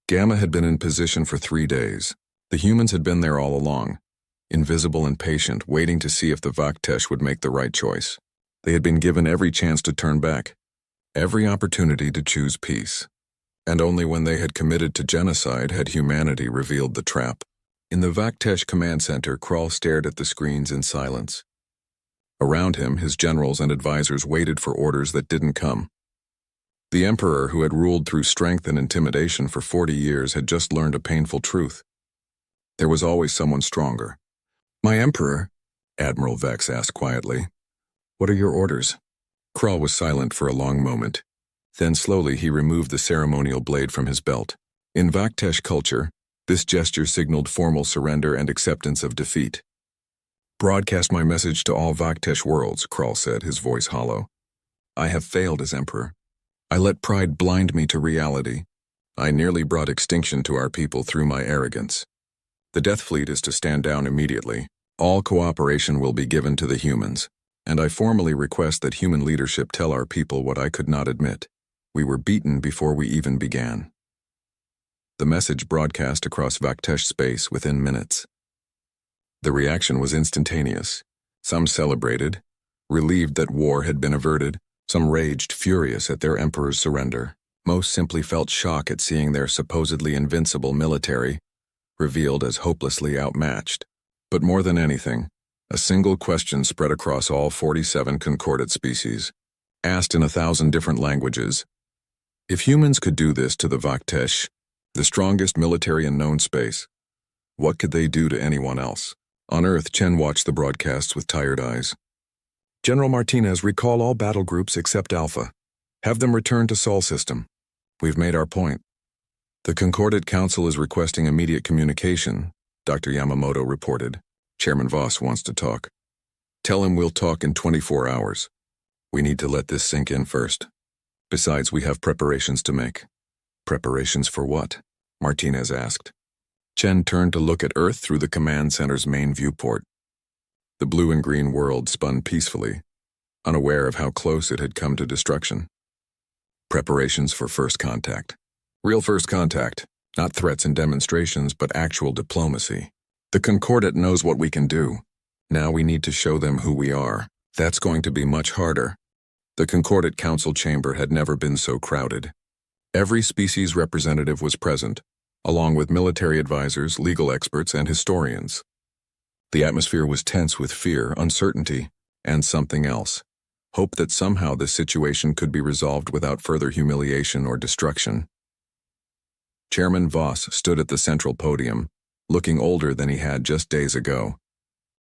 Gamma had been in position for 3 days. The humans had been there all along, invisible and patient, waiting to see if the Vaktesh would make the right choice. They had been given every chance to turn back, every opportunity to choose peace. And only when they had committed to genocide had humanity revealed the trap. In the Vaktesh command center, Kral stared at the screens in silence. Around him, his generals and advisors waited for orders that didn't come. The Emperor, who had ruled through strength and intimidation for 40 years, had just learned a painful truth. There was always someone stronger. "My Emperor," Admiral Vex asked quietly, "what are your orders?" Kral was silent for a long moment. Then slowly he removed the ceremonial blade from his belt. In Vaktesh culture, this gesture signaled formal surrender and acceptance of defeat. "Broadcast my message to all Vaktesh worlds," Kral said, his voice hollow. "I have failed as Emperor. I let pride blind me to reality. I nearly brought extinction to our people through my arrogance. The Death Fleet is to stand down immediately. All cooperation will be given to the humans, and I formally request that human leadership tell our people what I could not admit. We were beaten before we even began." The message broadcast across Vaktesh space within minutes. The reaction was instantaneous. Some celebrated, relieved that war had been averted. Some raged, furious at their emperor's surrender. Most simply felt shock at seeing their supposedly invincible military revealed as hopelessly outmatched. But more than anything, a single question spread across all 47 concordate species, asked in 1,000 different languages. If humans could do this to the Vaktesh, the strongest military in known space, what could they do to anyone else? On Earth, Chen watched the broadcasts with tired eyes. "General Martinez, recall all battle groups except Alpha. Have them return to Sol system. We've made our point." "The Concordate Council is requesting immediate communication," Dr. Yamamoto reported. "Chairman Voss wants to talk." "Tell him we'll talk in 24 hours. We need to let this sink in first. Besides, we have preparations to make." "Preparations for what?" Martinez asked. Chen turned to look at Earth through the command center's main viewport. The blue and green world spun peacefully, unaware of how close it had come to destruction. Preparations for first contact. Real first contact, not threats and demonstrations, but actual diplomacy. The Concordate knows what we can do. Now we need to show them who we are. That's going to be much harder. The Concordate Council chamber had never been so crowded. Every species representative was present, along with military advisors, legal experts, and historians. The atmosphere was tense with fear, uncertainty, and something else. Hope that somehow this situation could be resolved without further humiliation or destruction. Chairman Voss stood at the central podium, looking older than he had just days ago.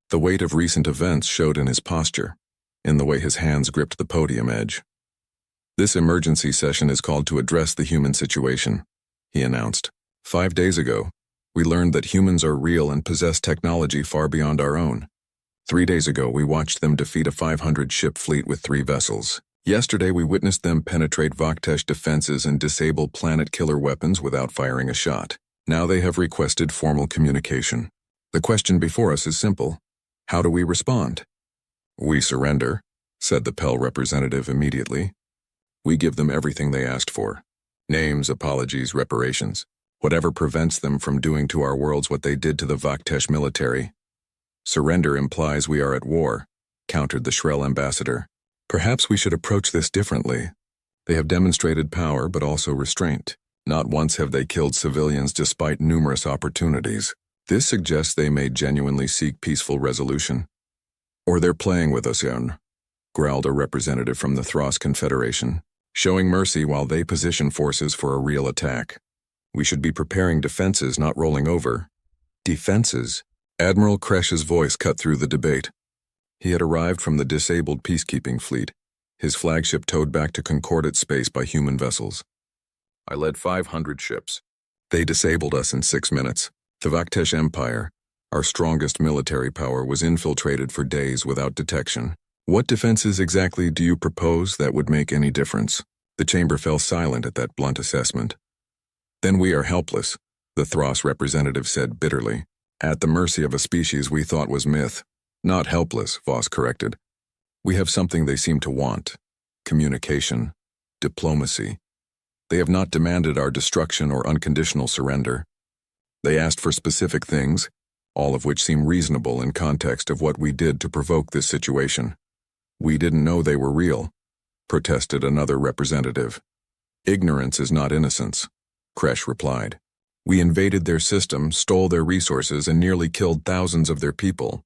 The weight of recent events showed in his posture, in the way his hands gripped the podium edge. "This emergency session is called to address the human situation," he announced. 5 days ago, we learned that humans are real and possess technology far beyond our own. 3 days ago, we watched them defeat a 500-ship fleet with 3 vessels. Yesterday, we witnessed them penetrate Vakhtesh defenses and disable planet-killer weapons without firing a shot. Now they have requested formal communication. The question before us is simple. How do we respond? "We surrender," said the Pell representative immediately. "We give them everything they asked for. Names, apologies, reparations. Whatever prevents them from doing to our worlds what they did to the Vakhtesh military." "Surrender implies we are at war," countered the Shrell ambassador. "Perhaps we should approach this differently. They have demonstrated power but also restraint. Not once have they killed civilians despite numerous opportunities. This suggests they may genuinely seek peaceful resolution. Or they're playing with us, Ern," growled a representative from the Thros Confederation, "showing mercy while they position forces for a real attack. We should be preparing defenses, not rolling over." "Defenses?" Admiral Kresh's voice cut through the debate. He had arrived from the disabled peacekeeping fleet, his flagship towed back to Concordat space by human vessels. "I led 500 ships. They disabled us in 6 minutes. The Vakhtesh Empire, our strongest military power, was infiltrated for days without detection. What defenses exactly do you propose that would make any difference?" The chamber fell silent at that blunt assessment. "Then we are helpless," the Thros representative said bitterly, "at the mercy of a species we thought was myth." "Not helpless," Voss corrected. "We have something they seem to want: communication, diplomacy. They have not demanded our destruction or unconditional surrender. They asked for specific things, all of which seem reasonable in context of what we did to provoke this situation." "We didn't know they were real," protested another representative. "Ignorance is not innocence," Kresh replied. "We invaded their system, stole their resources, and nearly killed thousands of their people.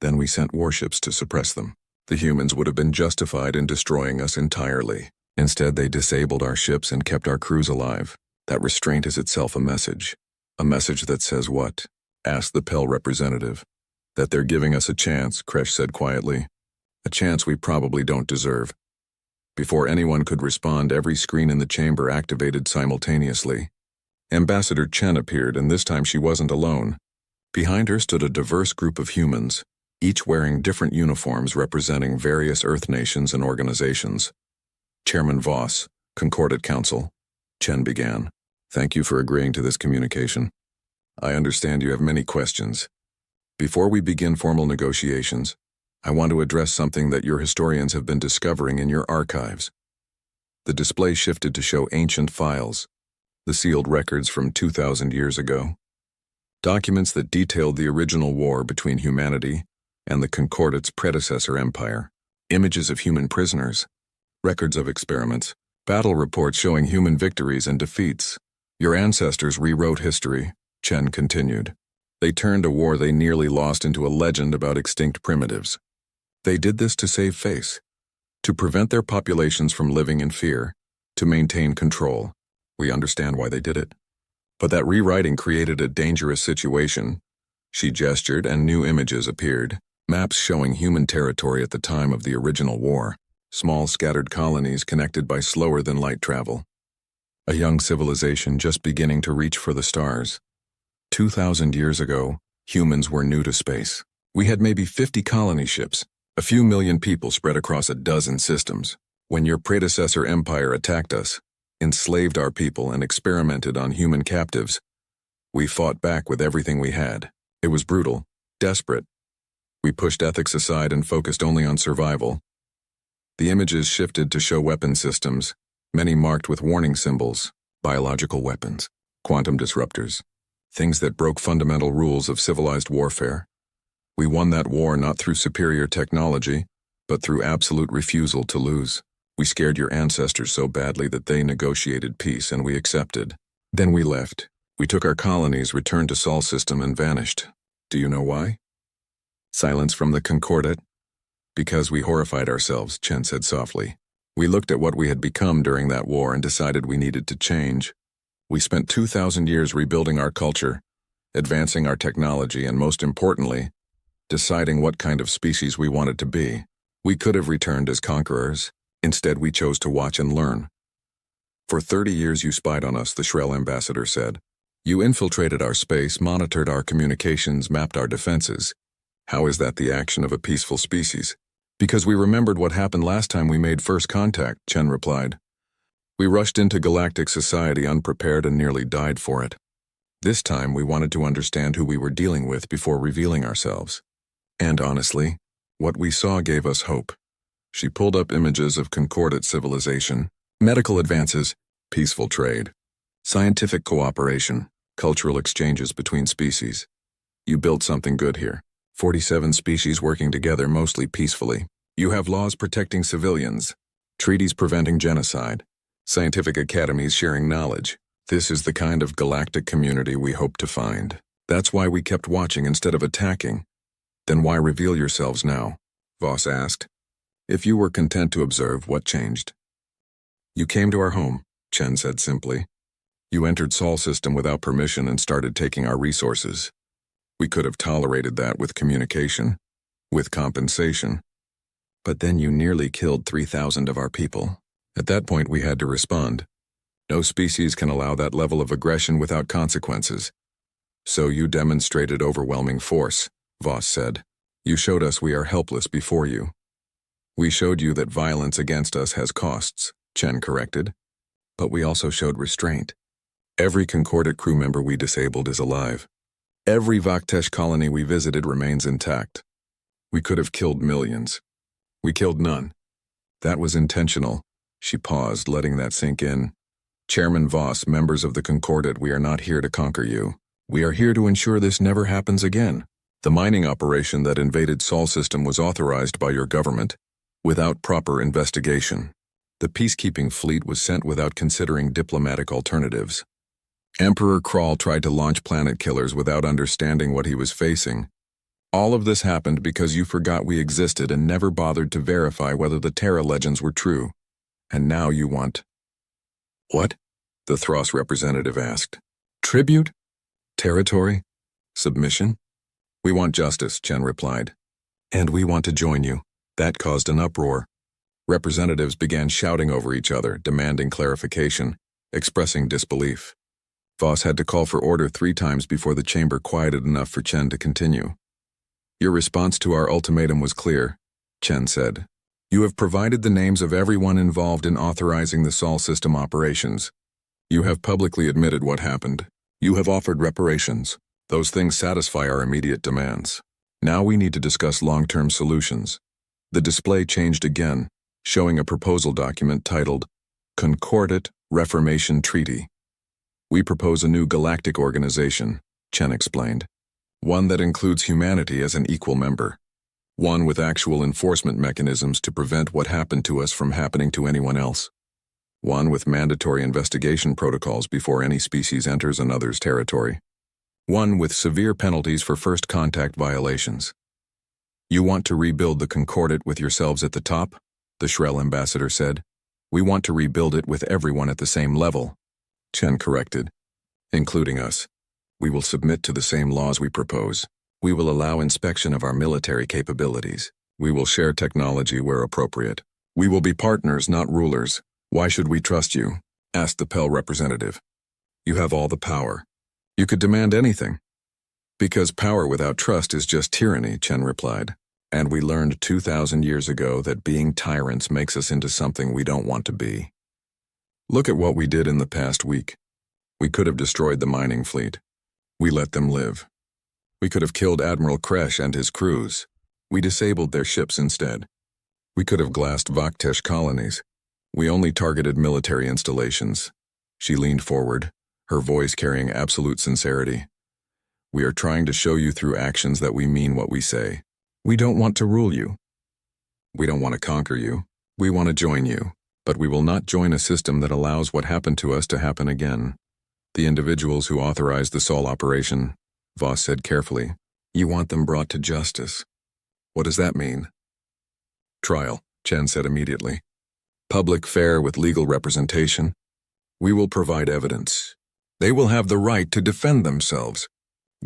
Then we sent warships to suppress them. The humans would have been justified in destroying us entirely. Instead, they disabled our ships and kept our crews alive. That restraint is itself a message." "A message that says what?" asked the Pell representative. "That they're giving us a chance," Kresh said quietly. "A chance we probably don't deserve." Before anyone could respond, every screen in the chamber activated simultaneously. Ambassador Chen appeared, and this time she wasn't alone. Behind her stood a diverse group of humans, each wearing different uniforms representing various Earth nations and organizations. "Chairman Voss, Concordat Council," Chen began. "Thank you for agreeing to this communication. I understand you have many questions. Before we begin formal negotiations, I want to address something that your historians have been discovering in your archives." The display shifted to show ancient files, the sealed records from 2,000 years ago. Documents that detailed the original war between humanity and the Concordat's predecessor empire. Images of human prisoners, records of experiments, battle reports showing human victories and defeats. "Your ancestors rewrote history," Chen continued. "They turned a war they nearly lost into a legend about extinct primitives. They did this to save face, to prevent their populations from living in fear, to maintain control. We understand why they did it. But that rewriting created a dangerous situation." She gestured, and new images appeared. Maps showing human territory at the time of the original war. Small scattered colonies connected by slower than light travel. A young civilization just beginning to reach for the stars. 2,000 years ago, humans were new to space. We had maybe 50 colony ships, a few million people spread across a dozen systems. When your predecessor empire attacked us, enslaved our people, and experimented on human captives, we fought back with everything we had. It was brutal, desperate. We pushed ethics aside and focused only on survival. The images shifted to show weapon systems, many marked with warning symbols: biological weapons, quantum disruptors, things that broke fundamental rules of civilized warfare. We won that war not through superior technology, but through absolute refusal to lose. We scared your ancestors so badly that they negotiated peace and we accepted. Then we left. We took our colonies, returned to Sol system, and vanished. Do you know why? Silence from the Concordat. Because we horrified ourselves, Chen said softly. We looked at what we had become during that war and decided we needed to change. We spent 2,000 years rebuilding our culture, advancing our technology, and most importantly, deciding what kind of species we wanted to be. We could have returned as conquerors. Instead, we chose to watch and learn. For 30 years you spied on us, the Shrell ambassador said. You infiltrated our space, monitored our communications, mapped our defenses. How is that the action of a peaceful species? Because we remembered what happened last time we made first contact, Chen replied. We rushed into galactic society unprepared and nearly died for it. This time we wanted to understand who we were dealing with before revealing ourselves. And honestly, what we saw gave us hope. She pulled up images of concordate civilization, medical advances, peaceful trade, scientific cooperation, cultural exchanges between species. You built something good here. 47 species working together mostly peacefully. You have laws protecting civilians, treaties preventing genocide, scientific academies sharing knowledge. This is the kind of galactic community we hope to find. That's why we kept watching instead of attacking. Then why reveal yourselves now? Voss asked. If you were content to observe, what changed? You came to our home, Chen said simply. You entered Sol system without permission and started taking our resources. We could have tolerated that with communication, with compensation. But then you nearly killed 3,000 of our people. At that point we had to respond. No species can allow that level of aggression without consequences. So you demonstrated overwhelming force, Voss said. You showed us we are helpless before you. We showed you that violence against us has costs, Chen corrected. But we also showed restraint. Every Concordate crew member we disabled is alive. Every Vaktesh colony we visited remains intact. We could have killed millions. We killed none. That was intentional. She paused, letting that sink in. Chairman Voss, members of the Concordate, we are not here to conquer you. We are here to ensure this never happens again. The mining operation that invaded Sol system was authorized by your government, without proper investigation. The peacekeeping fleet was sent without considering diplomatic alternatives. Emperor Kral tried to launch planet killers without understanding what he was facing. All of this happened because you forgot we existed and never bothered to verify whether the Terra legends were true. And now you want... What? The Thros representative asked. Tribute? Territory? Submission? We want justice, Chen replied. And we want to join you. That caused an uproar. Representatives began shouting over each other, demanding clarification, expressing disbelief. Voss had to call for order 3 times before the chamber quieted enough for Chen to continue. Your response to our ultimatum was clear, Chen said. You have provided the names of everyone involved in authorizing the Sol system operations. You have publicly admitted what happened. You have offered reparations. Those things satisfy our immediate demands. Now we need to discuss long-term solutions. The display changed again, showing a proposal document titled Concordate Reformation Treaty. We propose a new galactic organization, Chen explained. One that includes humanity as an equal member. One with actual enforcement mechanisms to prevent what happened to us from happening to anyone else. One with mandatory investigation protocols before any species enters another's territory. One with severe penalties for first contact violations. You want to rebuild the Concordate with yourselves at the top? The Shrell ambassador said. We want to rebuild it with everyone at the same level. Chen corrected. Including us. We will submit to the same laws we propose. We will allow inspection of our military capabilities. We will share technology where appropriate. We will be partners, not rulers. Why should we trust you? Asked the Pell representative. You have all the power. You could demand anything. Because power without trust is just tyranny, Chen replied. And we learned 2,000 years ago that being tyrants makes us into something we don't want to be. Look at what we did in the past week. We could have destroyed the mining fleet. We let them live. We could have killed Admiral Kresh and his crews. We disabled their ships instead. We could have glassed Vaktesh colonies. We only targeted military installations. She leaned forward, her voice carrying absolute sincerity. We are trying to show you through actions that we mean what we say. We don't want to rule you. We don't want to conquer you. We want to join you. But we will not join a system that allows what happened to us to happen again. The individuals who authorized the Sol operation, Voss said carefully, you want them brought to justice. What does that mean? Trial, Chen said immediately. Public, fair, with legal representation. We will provide evidence. They will have the right to defend themselves.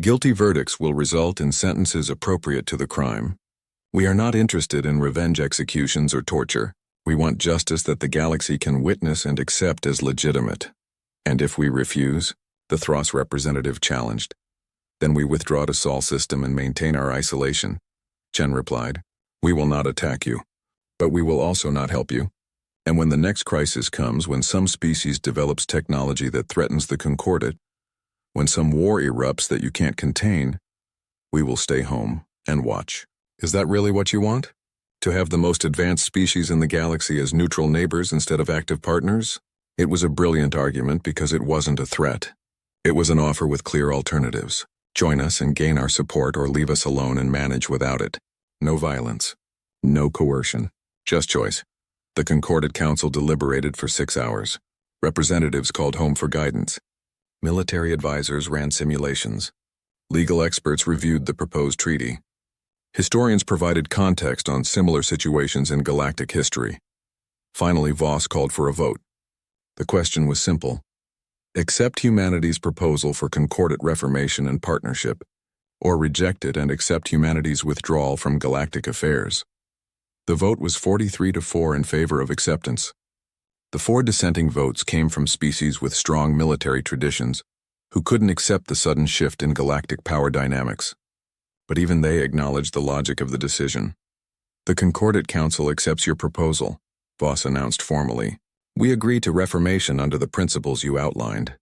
Guilty verdicts will result in sentences appropriate to the crime. We are not interested in revenge executions or torture. We want justice that the galaxy can witness and accept as legitimate. And if we refuse, the Thros representative challenged, then we withdraw to Sol system and maintain our isolation. Chen replied, we will not attack you, but we will also not help you. And when the next crisis comes, when some species develops technology that threatens the Concordate, when some war erupts that you can't contain, we will stay home and watch. Is that really what you want? To have the most advanced species in the galaxy as neutral neighbors instead of active partners? It was a brilliant argument because it wasn't a threat. It was an offer with clear alternatives. Join us and gain our support, or leave us alone and manage without it. No violence. No coercion. Just choice. The Concordate Council deliberated for 6 hours. Representatives called home for guidance. Military advisors ran simulations. Legal experts reviewed the proposed treaty. Historians provided context on similar situations in galactic history. Finally, Voss called for a vote. The question was simple. Accept humanity's proposal for Concordate reformation and partnership, or reject it and accept humanity's withdrawal from galactic affairs. The vote was 43-4 in favor of acceptance. The 4 dissenting votes came from species with strong military traditions who couldn't accept the sudden shift in galactic power dynamics. But even they acknowledged the logic of the decision. The Concordate Council accepts your proposal, Voss announced formally. We agree to reformation under the principles you outlined.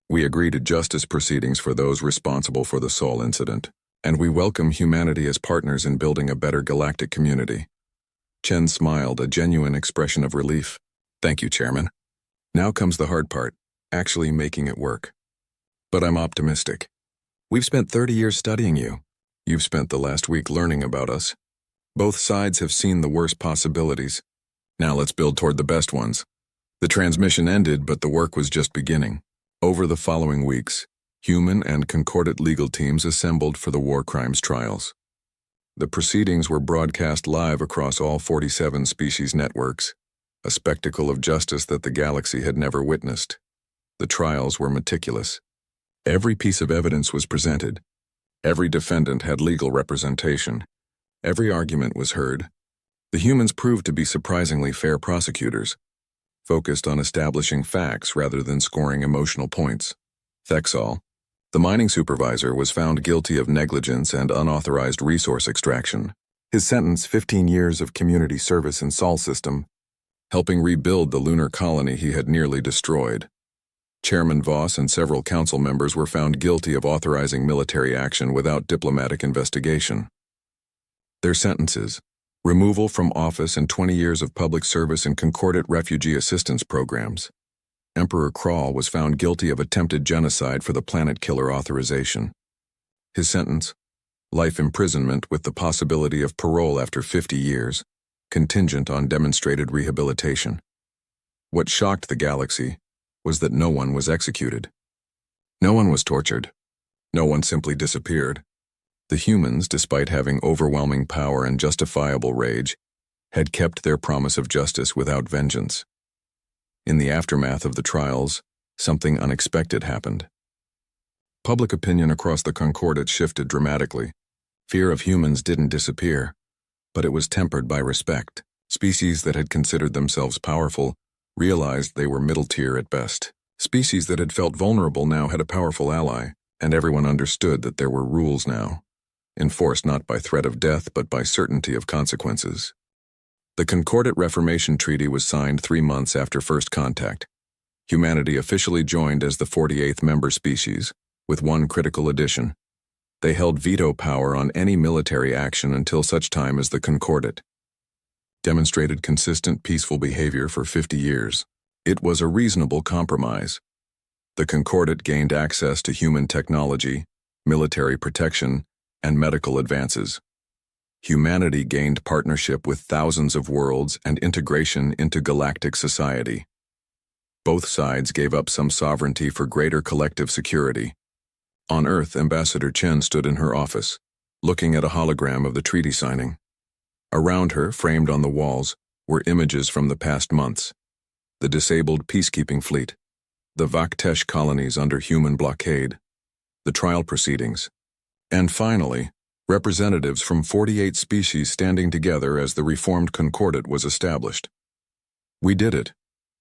We agree to justice proceedings for those responsible for the Sol incident, and we welcome humanity as partners in building a better galactic community. Chen smiled, a genuine expression of relief. Thank you, Chairman. Now comes the hard part, actually making it work. But I'm optimistic. We've spent 30 years studying you. You've spent the last week learning about us. Both sides have seen the worst possibilities. Now let's build toward the best ones. The transmission ended, but the work was just beginning. Over the following weeks, human and Concordate legal teams assembled for the war crimes trials. The proceedings were broadcast live across all 47 species networks, a spectacle of justice that the galaxy had never witnessed. The trials were meticulous. Every piece of evidence was presented. Every defendant had legal representation. Every argument was heard. The humans proved to be surprisingly fair prosecutors, focused on establishing facts rather than scoring emotional points. Thexol, the mining supervisor, was found guilty of negligence and unauthorized resource extraction. His sentence, 15 years of community service in Sol system, helping rebuild the lunar colony he had nearly destroyed. Chairman Voss and several council members were found guilty of authorizing military action without diplomatic investigation. Their sentences: removal from office and 20 years of public service in Concordate refugee assistance programs. Emperor Kral was found guilty of attempted genocide for the Planet Killer authorization. His sentence: life imprisonment with the possibility of parole after 50 years, contingent on demonstrated rehabilitation. What shocked the galaxy was that no one was executed. No one was tortured. No one simply disappeared. The humans, despite having overwhelming power and justifiable rage, had kept their promise of justice without vengeance. In the aftermath of the trials, something unexpected happened. Public opinion across the Concordate shifted dramatically. Fear of humans didn't disappear, but it was tempered by respect. Species that had considered themselves powerful realized they were middle tier at best. Species that had felt vulnerable now had a powerful ally, and everyone understood that there were rules now, enforced not by threat of death but by certainty of consequences. The Concordate Reformation Treaty was signed 3 months after first contact. Humanity officially joined as the 48th member species, with one critical addition. They held veto power on any military action until such time as the Concordate demonstrated consistent peaceful behavior for 50 years. It was a reasonable compromise. The Concordate gained access to human technology, military protection, and medical advances. Humanity gained partnership with thousands of worlds and integration into galactic society. Both sides gave up some sovereignty for greater collective security. On Earth, Ambassador Chen stood in her office, looking at a hologram of the treaty signing. Around her, framed on the walls, were images from the past months. The disabled peacekeeping fleet, the Vaktesh colonies under human blockade, the trial proceedings, and finally, representatives from 48 species standing together as the reformed Concordat was established. "We did it,"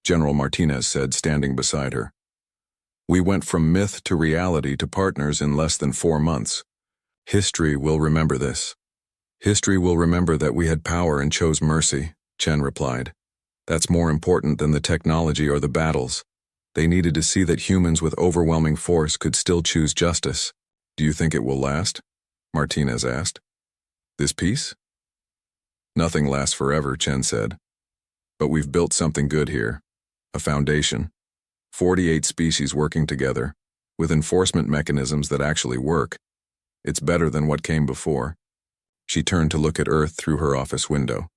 General Martinez said, standing beside her. "We went from myth to reality to partners in less than 4 months. History will remember this." "History will remember that we had power and chose mercy," Chen replied. "That's more important than the technology or the battles. They needed to see that humans with overwhelming force could still choose justice." "Do you think it will last?" Martinez asked. "This peace?" "Nothing lasts forever," Chen said. "But we've built something good here. A foundation. 48 species working together, with enforcement mechanisms that actually work. It's better than what came before." She turned to look at Earth through her office window.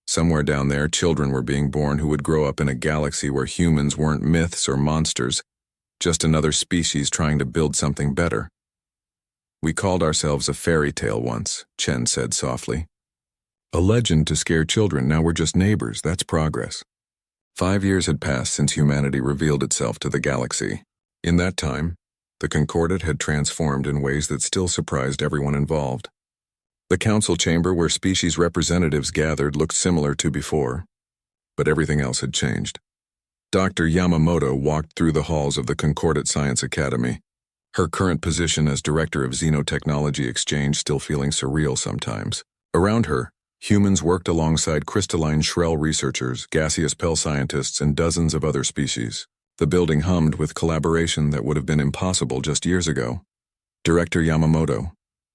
Somewhere down there, children were being born who would grow up in a galaxy where humans weren't myths or monsters, just another species trying to build something better. "We called ourselves a fairy tale once," Chen said softly. "A legend to scare children. Now we're just neighbors. That's progress." 5 years had passed since humanity revealed itself to the galaxy. In that time, the Concordat had transformed in ways that still surprised everyone involved. The council chamber where species representatives gathered looked similar to before, but everything else had changed. Dr. Yamamoto walked through the halls of the Concordat Science Academy, her current position as director of Xenotechnology Exchange still feeling surreal sometimes. Around her, humans worked alongside crystalline Shrell researchers, gaseous Pell scientists, and dozens of other species. The building hummed with collaboration that would have been impossible just years ago. "Director Yamamoto,"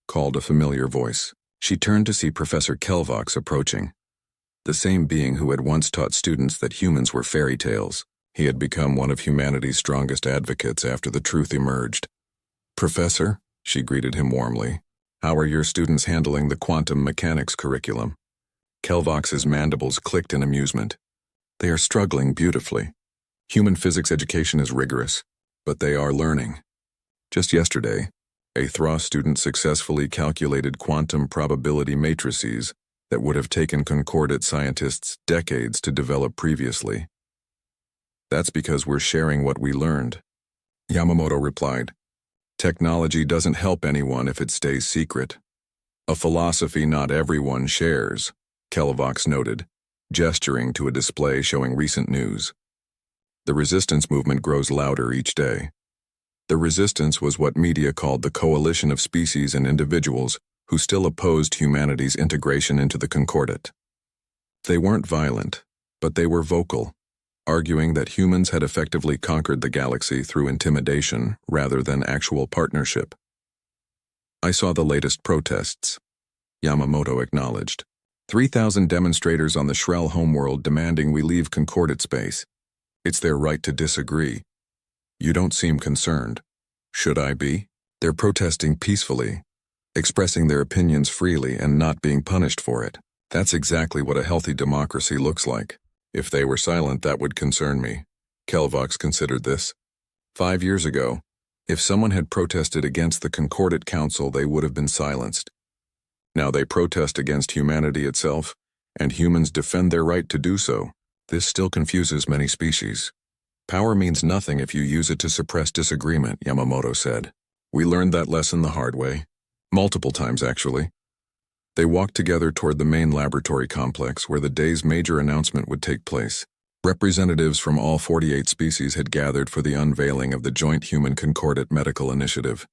called a familiar voice. She turned to see Professor Kelvox approaching. The same being who had once taught students that humans were fairy tales. He had become one of humanity's strongest advocates after the truth emerged. "Professor," she greeted him warmly, "how are your students handling the quantum mechanics curriculum?" Kelvox's mandibles clicked in amusement. "They are struggling beautifully. Human physics education is rigorous, but they are learning. Just yesterday, a THRA student successfully calculated quantum probability matrices that would have taken Concordat scientists decades to develop previously." "That's because we're sharing what we learned," Yamamoto replied. "Technology doesn't help anyone if it stays secret. A philosophy not everyone shares," Kelvox noted, gesturing to a display showing recent news. "The resistance movement grows louder each day." The resistance was what media called the coalition of species and individuals who still opposed humanity's integration into the Concordat. They weren't violent, but they were vocal, arguing that humans had effectively conquered the galaxy through intimidation rather than actual partnership. "I saw the latest protests," Yamamoto acknowledged. 3,000 demonstrators on the Shrell homeworld demanding we leave Concordat space. It's their right to disagree. You don't seem concerned. Should I be? They're protesting peacefully, expressing their opinions freely and not being punished for it. That's exactly what a healthy democracy looks like. If they were silent, that would concern me. Kelvox considered this. 5 years ago, if someone had protested against the Concordat Council, they would have been silenced. Now they protest against humanity itself, and humans defend their right to do so. This still confuses many species. "Power means nothing if you use it to suppress disagreement," Yamamoto said. "We learned that lesson the hard way. Multiple times, actually." They walked together toward the main laboratory complex where the day's major announcement would take place. Representatives from all 48 species had gathered for the unveiling of the Joint Human Concordat Medical Initiative.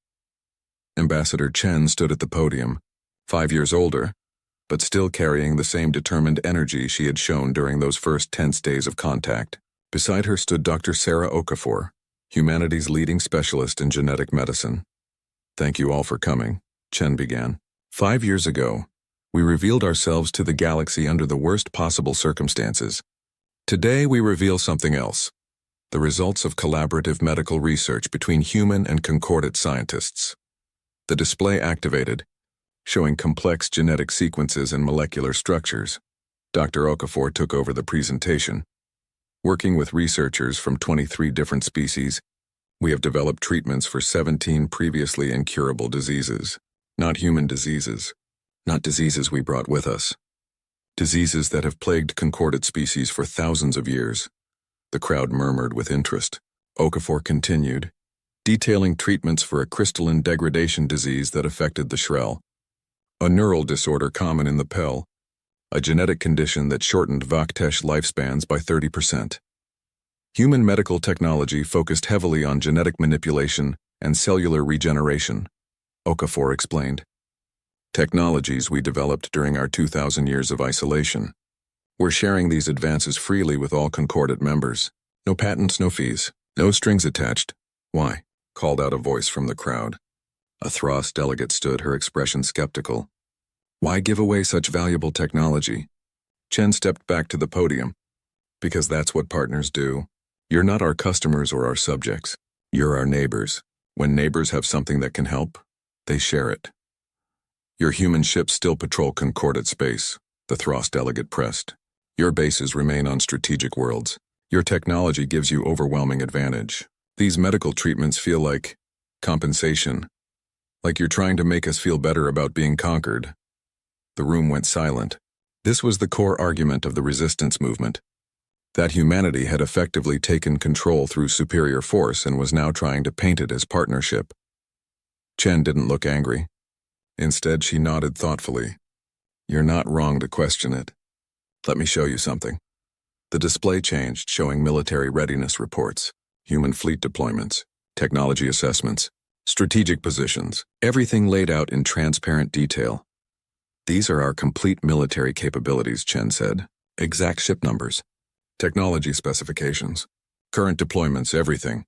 Ambassador Chen stood at the podium, 5 years older, but still carrying the same determined energy she had shown during those first tense days of contact. Beside her stood Dr. Sarah Okafor, humanity's leading specialist in genetic medicine. "Thank you all for coming," Chen began. 5 years ago, we revealed ourselves to the galaxy under the worst possible circumstances. Today we reveal something else. The results of collaborative medical research between human and Concordat scientists. The display activated, showing complex genetic sequences and molecular structures. Dr. Okafor took over the presentation. "Working with researchers from 23 different species, we have developed treatments for 17 previously incurable diseases. Not human diseases. Not diseases we brought with us. Diseases that have plagued Concordat species for thousands of years." The crowd murmured with interest. Okafor continued, detailing treatments for a crystalline degradation disease that affected the Shrell, a neural disorder common in the Pell, a genetic condition that shortened Vaktesh lifespans by 30%. Human medical technology focused heavily on genetic manipulation and cellular regeneration, Okafor explained. Technologies we developed during our 2,000 years of isolation. We're sharing these advances freely with all Concordat members. No patents, no fees, no strings attached. Why? Called out a voice from the crowd. A Thros delegate stood, her expression skeptical. Why give away such valuable technology? Chen stepped back to the podium. Because that's what partners do. You're not our customers or our subjects. You're our neighbors. When neighbors have something that can help, they share it. Your human ships still patrol Concordat space, the Thros delegate pressed. Your bases remain on strategic worlds. Your technology gives you overwhelming advantage. These medical treatments feel like compensation. Like you're trying to make us feel better about being conquered. The room went silent. This was the core argument of the resistance movement. That humanity had effectively taken control through superior force and was now trying to paint it as partnership. Chen didn't look angry. Instead, she nodded thoughtfully. You're not wrong to question it. Let me show you something. The display changed, showing military readiness reports, human fleet deployments, technology assessments, strategic positions, everything laid out in transparent detail. These are our complete military capabilities, Chen said. Exact ship numbers, technology specifications, current deployments, everything.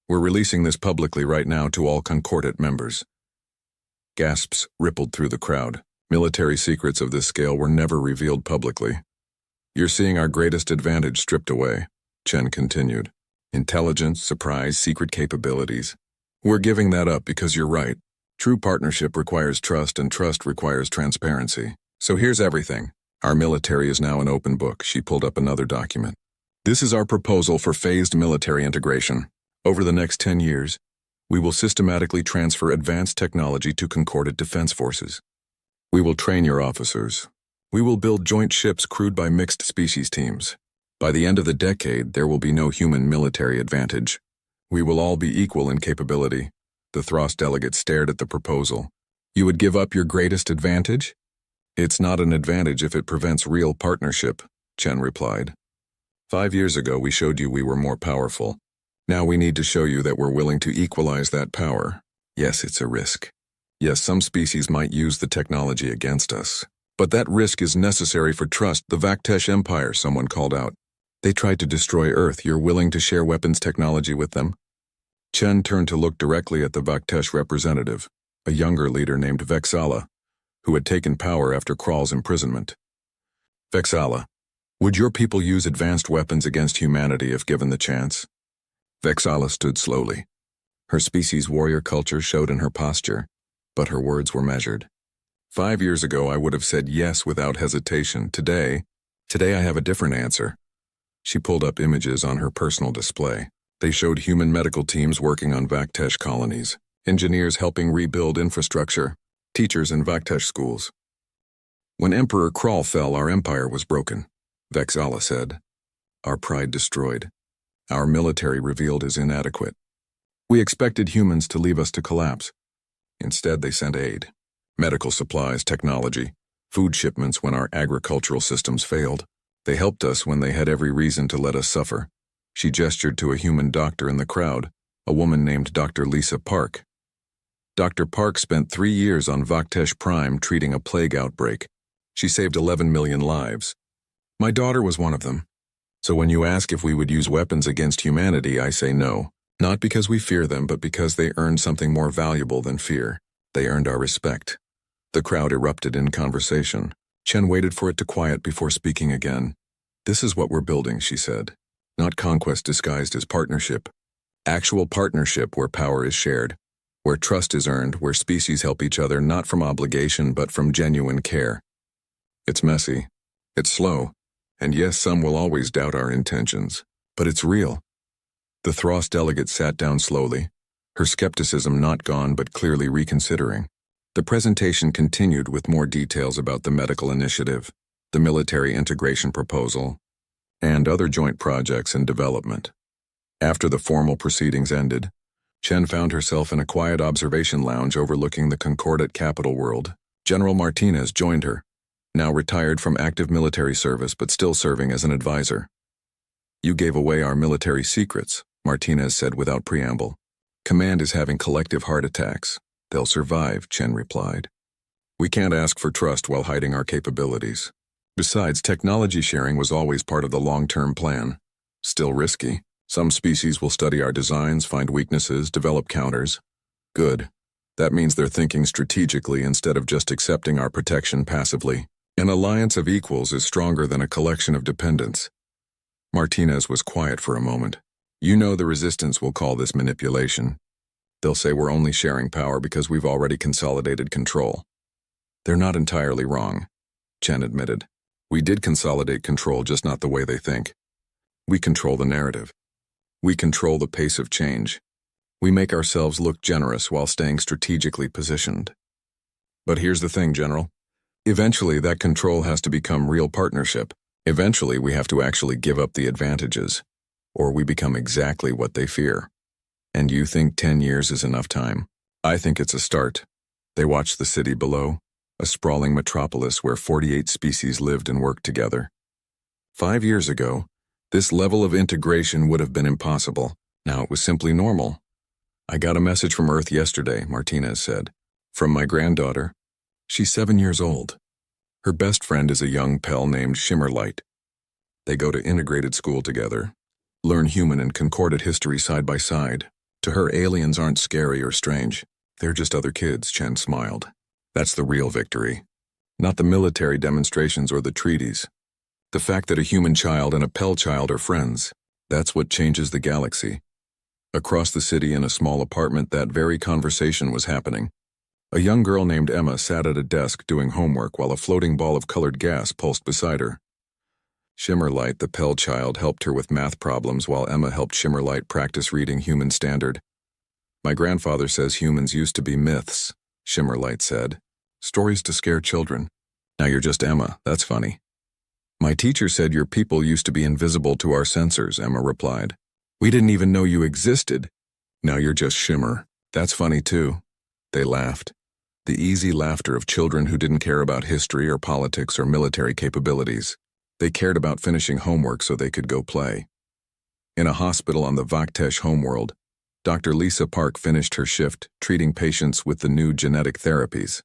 We're releasing this publicly right now to all Concordat members. Gasps rippled through the crowd. Military secrets of this scale were never revealed publicly. You're seeing our greatest advantage stripped away, Chen continued. Intelligence, surprise, secret capabilities. We're giving that up because you're right. True partnership requires trust, and trust requires transparency. So here's everything. Our military is now an open book. She pulled up another document. This is our proposal for phased military integration. Over the next 10 years, we will systematically transfer advanced technology to Concordat defense forces. We will train your officers. We will build joint ships crewed by mixed species teams. By the end of the decade, there will be no human military advantage. We will all be equal in capability. The Thros delegate stared at the proposal. You would give up your greatest advantage? It's not an advantage if it prevents real partnership, Chen replied. 5 years ago, we showed you we were more powerful. Now we need to show you that we're willing to equalize that power. Yes, it's a risk. Yes, some species might use the technology against us. But that risk is necessary for trust. The Vaktesh Empire, someone called out. They tried to destroy Earth. You're willing to share weapons technology with them? Chen turned to look directly at the Vaktesh representative, a younger leader named Vexala, who had taken power after Kral's imprisonment. Vexala, would your people use advanced weapons against humanity if given the chance? Vexala stood slowly. Her species' warrior culture showed in her posture, but her words were measured. 5 years ago, I would have said yes without hesitation. Today I have a different answer. She pulled up images on her personal display. They showed human medical teams working on Vaktesh colonies, engineers helping rebuild infrastructure, teachers in Vaktesh schools. When Emperor Kral fell, our empire was broken, Vexala said. Our pride destroyed. Our military revealed as inadequate. We expected humans to leave us to collapse. Instead, they sent aid. Medical supplies, technology, food shipments when our agricultural systems failed. They helped us when they had every reason to let us suffer. She gestured to a human doctor in the crowd, a woman named Dr. Lisa Park. Dr. Park spent 3 years on Vaktesh Prime treating a plague outbreak. She saved 11 million lives. My daughter was one of them. So when you ask if we would use weapons against humanity, I say no. Not because we fear them, but because they earned something more valuable than fear. They earned our respect. The crowd erupted in conversation. Chen waited for it to quiet before speaking again. This is what we're building, she said. Not conquest disguised as partnership. Actual partnership where power is shared, where trust is earned, where species help each other not from obligation but from genuine care. It's messy. It's slow. And yes, some will always doubt our intentions. But it's real. The Thros delegate sat down slowly, her skepticism not gone but clearly reconsidering. The presentation continued with more details about the medical initiative, the military integration proposal, and other joint projects in development. After the formal proceedings ended, Chen found herself in a quiet observation lounge overlooking the Concordat capital world. General Martinez joined her, now retired from active military service but still serving as an advisor. "You gave away our military secrets," Martinez said without preamble. "Command is having collective heart attacks. They'll survive," Chen replied. "We can't ask for trust while hiding our capabilities. Besides, technology sharing was always part of the long-term plan. Still risky. Some species will study our designs, find weaknesses, develop counters. Good. That means they're thinking strategically instead of just accepting our protection passively. An alliance of equals is stronger than a collection of dependents." Martinez was quiet for a moment. "You know the resistance will call this manipulation. They'll say we're only sharing power because we've already consolidated control." "They're not entirely wrong," Chen admitted. "We did consolidate control, just not the way they think. We control the narrative. We control the pace of change. We make ourselves look generous while staying strategically positioned. But here's the thing, General. Eventually, that control has to become real partnership. Eventually, we have to actually give up the advantages, or we become exactly what they fear. And you think 10 years is enough time? I think it's a start." They watched the city below, a sprawling metropolis where 48 species lived and worked together. 5 years ago, this level of integration would have been impossible. Now it was simply normal. "I got a message from Earth yesterday," Martinez said. "From my granddaughter. She's 7 years old. Her best friend is a young Pell named Shimmerlight. They go to integrated school together, learn human and Concordat history side by side. To her, aliens aren't scary or strange. They're just other kids," Chen smiled. "That's the real victory. Not the military demonstrations or the treaties. The fact that a human child and a Pell child are friends, that's what changes the galaxy." Across the city in a small apartment, that very conversation was happening. A young girl named Emma sat at a desk doing homework while a floating ball of colored gas pulsed beside her. Shimmerlight, the Pell child, helped her with math problems while Emma helped Shimmerlight practice reading Human Standard. "My grandfather says humans used to be myths," Shimmerlight said. "Stories to scare children. Now you're just Emma, that's funny." "My teacher said your people used to be invisible to our sensors," Emma replied. "We didn't even know you existed. Now you're just Shimmer. That's funny too." They laughed. The easy laughter of children who didn't care about history or politics or military capabilities. They cared about finishing homework so they could go play. In a hospital on the Vaktesh homeworld, Dr. Lisa Park finished her shift treating patients with the new genetic therapies.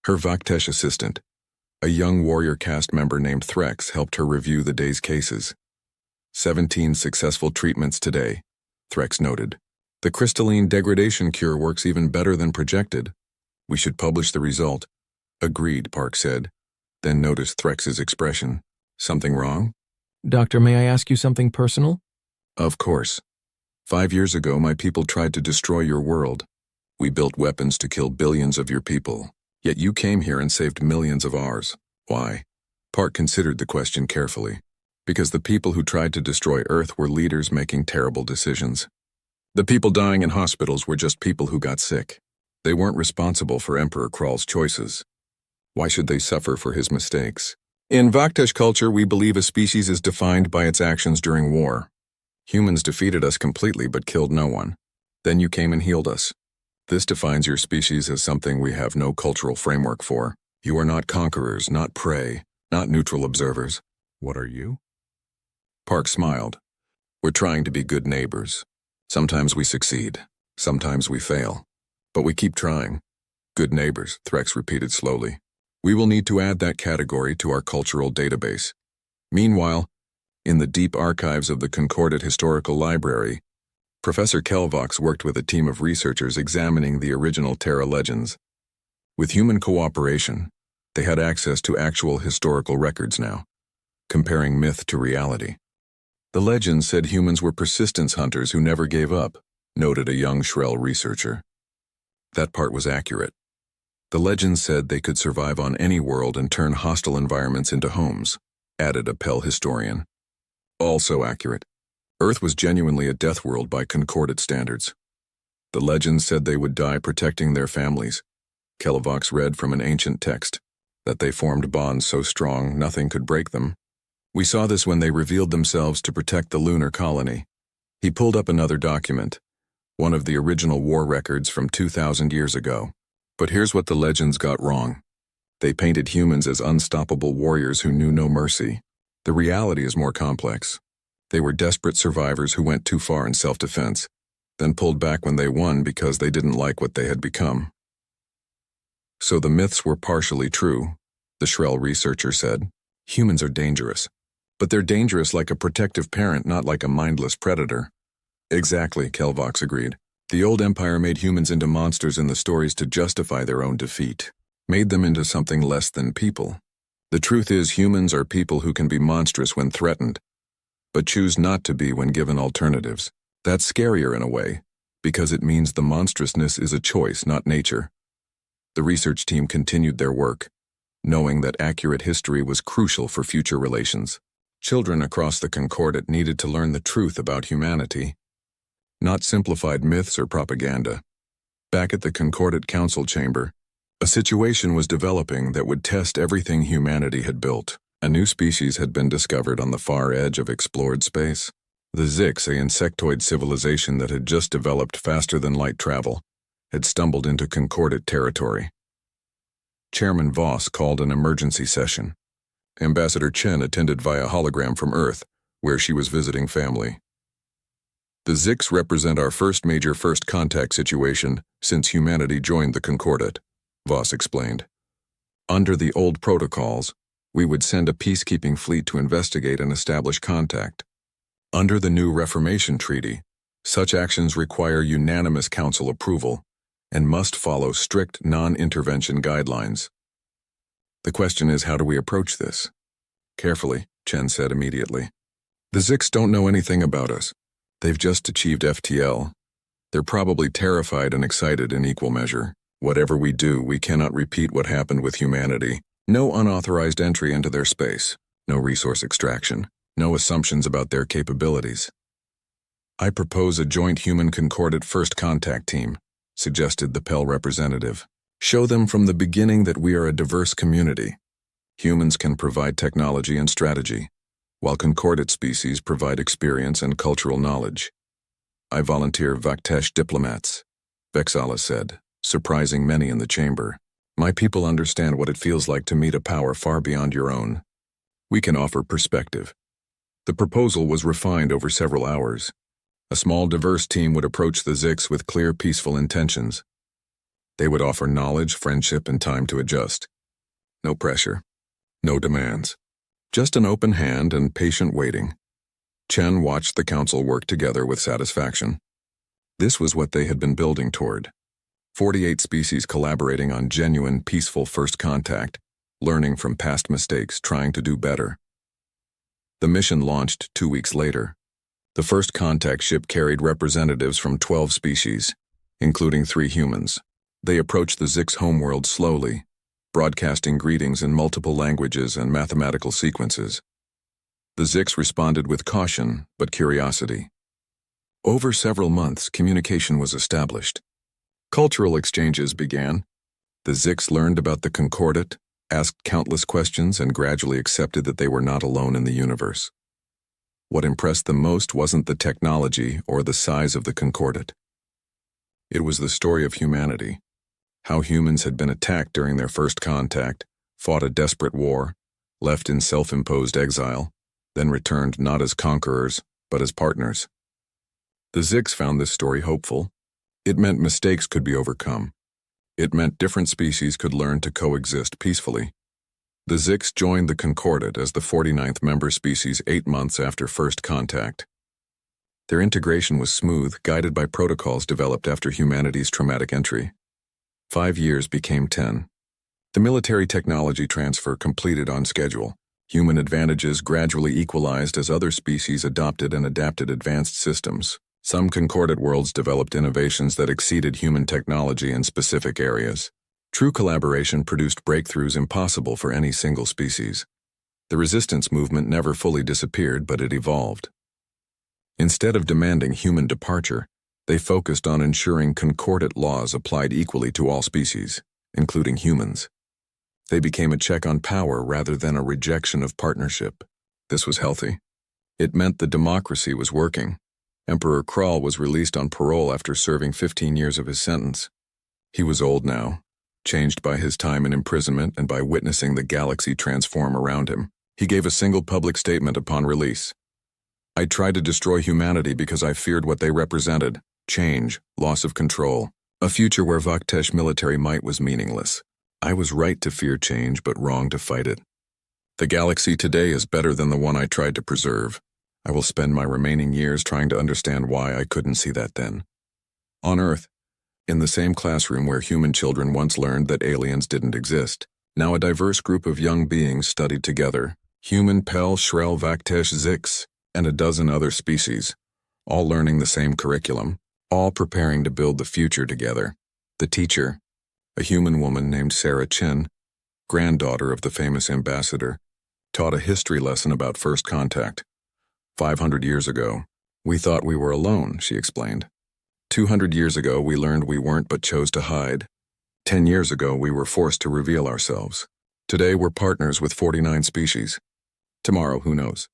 Her Vaktesh assistant, a young warrior caste member named Threx, helped her review the day's cases. 17 successful treatments today, Threx noted. "The crystalline degradation cure works even better than projected. We should publish the result." "Agreed," Park said, then noticed Threx's expression. "Something wrong?" "Doctor, may I ask you something personal?" "Of course. 5 years ago, my people tried to destroy your world. We built weapons to kill billions of your people. Yet you came here and saved millions of ours. Why?" Park considered the question carefully. "Because the people who tried to destroy Earth were leaders making terrible decisions. The people dying in hospitals were just people who got sick. They weren't responsible for Emperor Krall's choices. Why should they suffer for his mistakes? In Vaktesh culture, we believe a species is defined by its actions during war. Humans defeated us completely but killed no one. Then you came and healed us. This defines your species as something we have no cultural framework for. You are not conquerors, not prey, not neutral observers. What are you?" Park smiled. "We're trying to be good neighbors. Sometimes we succeed, sometimes we fail. But we keep trying." "Good neighbors," Threx repeated slowly. "We will need to add that category to our cultural database. Meanwhile, in the deep archives of the Concordat Historical Library, Professor Kelvox worked with a team of researchers examining the original Terra legends. With human cooperation, they had access to actual historical records now, comparing myth to reality. The legends said humans were persistence hunters who never gave up, noted a young Shrell researcher. That part was accurate. The legends said they could survive on any world and turn hostile environments into homes, added a Pell historian. Also accurate. Earth was genuinely a death world by Concordat standards. The legends said they would die protecting their families. Kelvox read from an ancient text, that they formed bonds so strong nothing could break them. We saw this when they revealed themselves to protect the lunar colony. He pulled up another document, one of the original war records from 2,000 years ago. But here's what the legends got wrong. They painted humans as unstoppable warriors who knew no mercy. The reality is more complex. They were desperate survivors who went too far in self-defense, then pulled back when they won because they didn't like what they had become. So the myths were partially true, the Shrell researcher said. Humans are dangerous. But they're dangerous like a protective parent, not like a mindless predator. Exactly, Kelvox agreed. The old empire made humans into monsters in the stories to justify their own defeat, made them into something less than people. The truth is, humans are people who can be monstrous when threatened, but choose not to be when given alternatives. That's scarier in a way, because it means the monstrousness is a choice, not nature. The research team continued their work, knowing that accurate history was crucial for future relations. Children across the Concordat needed to learn the truth about humanity, not simplified myths or propaganda. Back at the Concordat Council chamber, a situation was developing that would test everything humanity had built. A new species had been discovered on the far edge of explored space. The Zix, an insectoid civilization that had just developed faster than light travel, had stumbled into Concordat territory. Chairman Voss called an emergency session. Ambassador Chen attended via hologram from Earth, where she was visiting family. The Zix represent our first major first contact situation since humanity joined the Concordat, Voss explained. Under the old protocols, we would send a peacekeeping fleet to investigate and establish contact. Under the new Reformation Treaty, such actions require unanimous council approval and must follow strict non-intervention guidelines. The question is, how do we approach this? Carefully, Chen said immediately. The Zix don't know anything about us. They've just achieved FTL. They're probably terrified and excited in equal measure. Whatever we do, we cannot repeat what happened with humanity. No unauthorized entry into their space, no resource extraction, no assumptions about their capabilities. I propose a joint human Concordat first contact team, suggested the Pell representative. Show them from the beginning that we are a diverse community. Humans can provide technology and strategy, while Concordat species provide experience and cultural knowledge. I volunteer Vaktesh diplomats, Vexala said, surprising many in the chamber. My people understand what it feels like to meet a power far beyond your own. We can offer perspective. The proposal was refined over several hours. A small, diverse team would approach the Zix with clear, peaceful intentions. They would offer knowledge, friendship, and time to adjust. No pressure. No demands. Just an open hand and patient waiting. Chen watched the council work together with satisfaction. This was what they had been building toward. 48 species collaborating on genuine, peaceful first contact, learning from past mistakes, trying to do better. The mission launched 2 weeks later. The first contact ship carried representatives from 12 species, including 3 humans. They approached the Zix homeworld slowly, broadcasting greetings in multiple languages and mathematical sequences. The Zix responded with caution, but curiosity. Over several months, communication was established. Cultural exchanges began. The Zix learned about the Concordat, asked countless questions, and gradually accepted that they were not alone in the universe. What impressed them most wasn't the technology or the size of the Concordat. It was the story of humanity, how humans had been attacked during their first contact, fought a desperate war, left in self-imposed exile, then returned not as conquerors, but as partners. The Zix found this story hopeful. It meant mistakes could be overcome. It meant different species could learn to coexist peacefully. The Zix joined the Concordat as the 49th member species 8 months after first contact. Their integration was smooth, guided by protocols developed after humanity's traumatic entry. 5 years became 10. The military technology transfer completed on schedule. Human advantages gradually equalized as other species adopted and adapted advanced systems. Some Concordat worlds developed innovations that exceeded human technology in specific areas. True collaboration produced breakthroughs impossible for any single species. The resistance movement never fully disappeared, but it evolved. Instead of demanding human departure, they focused on ensuring Concordat laws applied equally to all species, including humans. They became a check on power rather than a rejection of partnership. This was healthy. It meant the democracy was working. Emperor Kral was released on parole after serving 15 years of his sentence. He was old now, changed by his time in imprisonment and by witnessing the galaxy transform around him. He gave a single public statement upon release. "I tried to destroy humanity because I feared what they represented: change, loss of control, a future where Vaktesh military might was meaningless. I was right to fear change, but wrong to fight it. The galaxy today is better than the one I tried to preserve. I will spend my remaining years trying to understand why I couldn't see that then." On Earth, in the same classroom where human children once learned that aliens didn't exist, now a diverse group of young beings studied together: human Pel, Shrel, Vaktesh, Zix, and a dozen other species, all learning the same curriculum, all preparing to build the future together. The teacher, a human woman named Sarah Chin, granddaughter of the famous ambassador, taught a history lesson about first contact. 500 years ago, we thought we were alone, she explained. 200 years ago, we learned we weren't but chose to hide. 10 years ago, we were forced to reveal ourselves. Today, we're partners with 49 species. Tomorrow, who knows?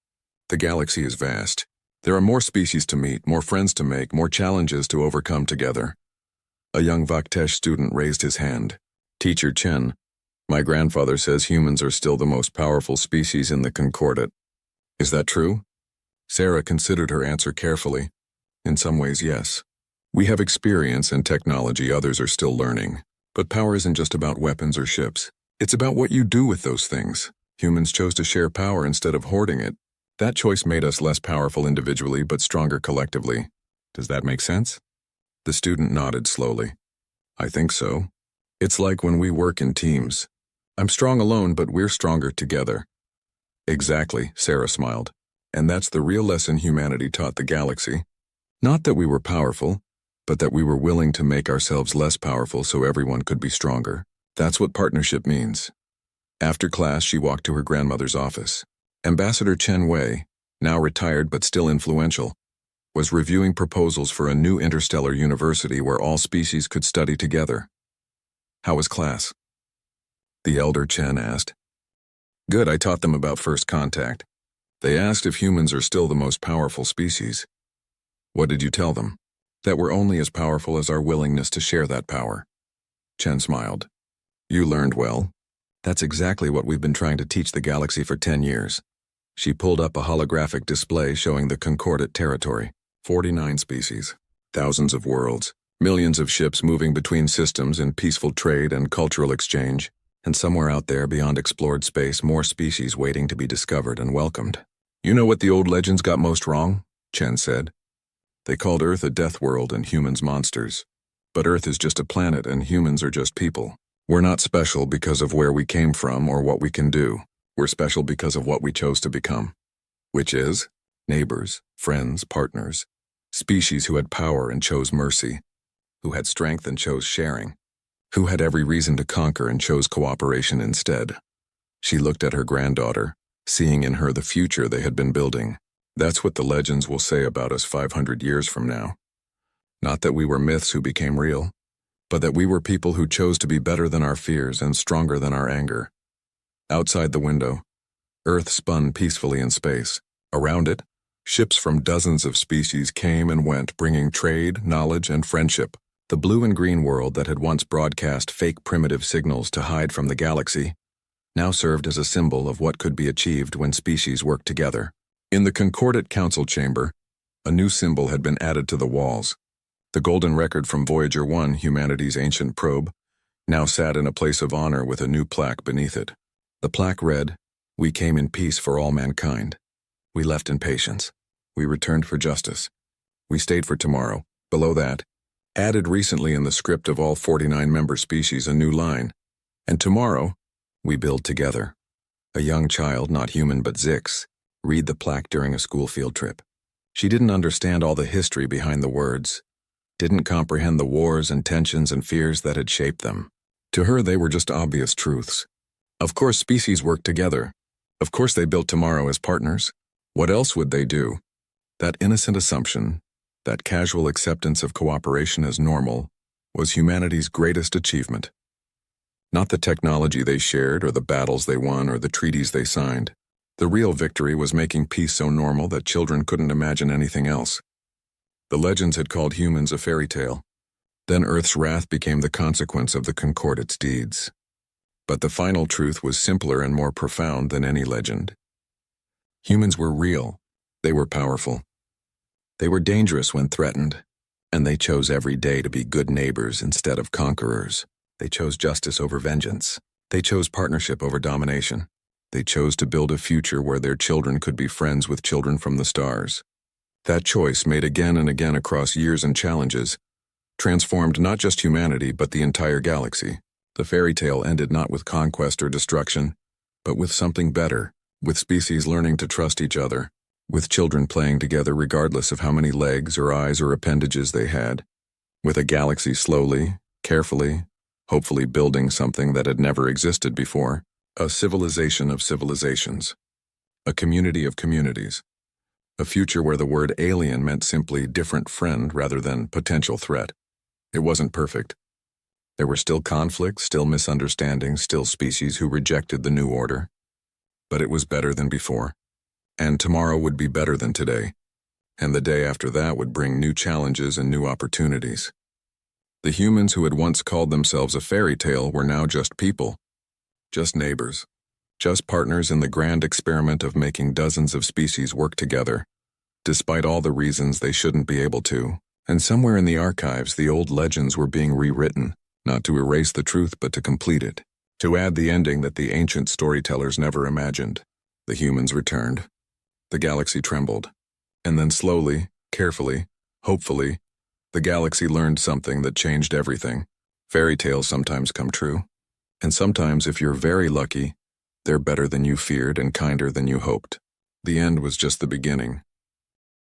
The galaxy is vast. There are more species to meet, more friends to make, more challenges to overcome together. A young Vaktesh student raised his hand. "Teacher Chen, my grandfather says humans are still the most powerful species in the Concordat. Is that true?" Sarah considered her answer carefully. "In some ways, yes. We have experience and technology others are still learning. But power isn't just about weapons or ships. It's about what you do with those things. Humans chose to share power instead of hoarding it. That choice made us less powerful individually but stronger collectively. Does that make sense?" The student nodded slowly. "I think so. It's like when we work in teams. I'm strong alone, but we're stronger together." "Exactly," Sarah smiled. "And that's the real lesson humanity taught the galaxy. Not that we were powerful, but that we were willing to make ourselves less powerful so everyone could be stronger. That's what partnership means." After class, she walked to her grandmother's office. Ambassador Chen Wei, now retired but still influential, was reviewing proposals for a new interstellar university where all species could study together. "How was class?" the elder Chen asked. "Good, I taught them about first contact. They asked if humans are still the most powerful species." "What did you tell them?" "That we're only as powerful as our willingness to share that power." Chen smiled. "You learned well. That's exactly what we've been trying to teach the galaxy for 10 years. She pulled up a holographic display showing the Concordat territory. 49 species, thousands of worlds, millions of ships moving between systems in peaceful trade and cultural exchange, and somewhere out there beyond explored space, more species waiting to be discovered and welcomed. "You know what the old legends got most wrong?" Chen said. "They called Earth a death world and humans monsters. But Earth is just a planet and humans are just people. We're not special because of where we came from or what we can do. We're special because of what we chose to become. Which is neighbors, friends, partners, species who had power and chose mercy, who had strength and chose sharing, who had every reason to conquer and chose cooperation instead." She looked at her granddaughter, seeing in her the future they had been building. "That's what the legends will say about us 500 years from now. Not that we were myths who became real, but that we were people who chose to be better than our fears and stronger than our anger." Outside the window, Earth spun peacefully in space. Around it, ships from dozens of species came and went, bringing trade, knowledge, and friendship. The blue and green world that had once broadcast fake primitive signals to hide from the galaxy now served as a symbol of what could be achieved when species worked together. In the Concordat Council Chamber, a new symbol had been added to the walls. The golden record from Voyager 1, humanity's ancient probe, now sat in a place of honor with a new plaque beneath it. The plaque read, "We came in peace for all mankind. We left in patience. We returned for justice. We stayed for tomorrow." Below that, added recently in the script of all 49 member species, a new line, "And tomorrow, we build together." A young child, not human but Zix, read the plaque during a school field trip. She didn't understand all the history behind the words, didn't comprehend the wars and tensions and fears that had shaped them. To her, they were just obvious truths. Of course species worked together. Of course they built tomorrow as partners. What else would they do? That innocent assumption, that casual acceptance of cooperation as normal, was humanity's greatest achievement. Not the technology they shared or the battles they won or the treaties they signed. The real victory was making peace so normal that children couldn't imagine anything else. The legends had called humans a fairy tale. Then Earth's wrath became the consequence of the Concordate's deeds. But the final truth was simpler and more profound than any legend. Humans were real. They were powerful. They were dangerous when threatened, and they chose every day to be good neighbors instead of conquerors. They chose justice over vengeance. They chose partnership over domination. They chose to build a future where their children could be friends with children from the stars. That choice, made again and again across years and challenges, transformed not just humanity but the entire galaxy. The fairy tale ended not with conquest or destruction, but with something better, with species learning to trust each other, with children playing together regardless of how many legs or eyes or appendages they had, with a galaxy slowly, carefully, hopefully building something that had never existed before, a civilization of civilizations, a community of communities, a future where the word alien meant simply different friend rather than potential threat. It wasn't perfect. There were still conflicts, still misunderstandings, still species who rejected the new order. But it was better than before. And tomorrow would be better than today. And the day after that would bring new challenges and new opportunities. The humans who had once called themselves a fairy tale were now just people. Just neighbors. Just partners in the grand experiment of making dozens of species work together, despite all the reasons they shouldn't be able to. And somewhere in the archives, the old legends were being rewritten, not to erase the truth but to complete it, to add the ending that the ancient storytellers never imagined. The humans returned. The galaxy trembled. And then slowly, carefully, hopefully, the galaxy learned something that changed everything. Fairy tales sometimes come true. And sometimes, if you're very lucky, they're better than you feared and kinder than you hoped. The end was just the beginning.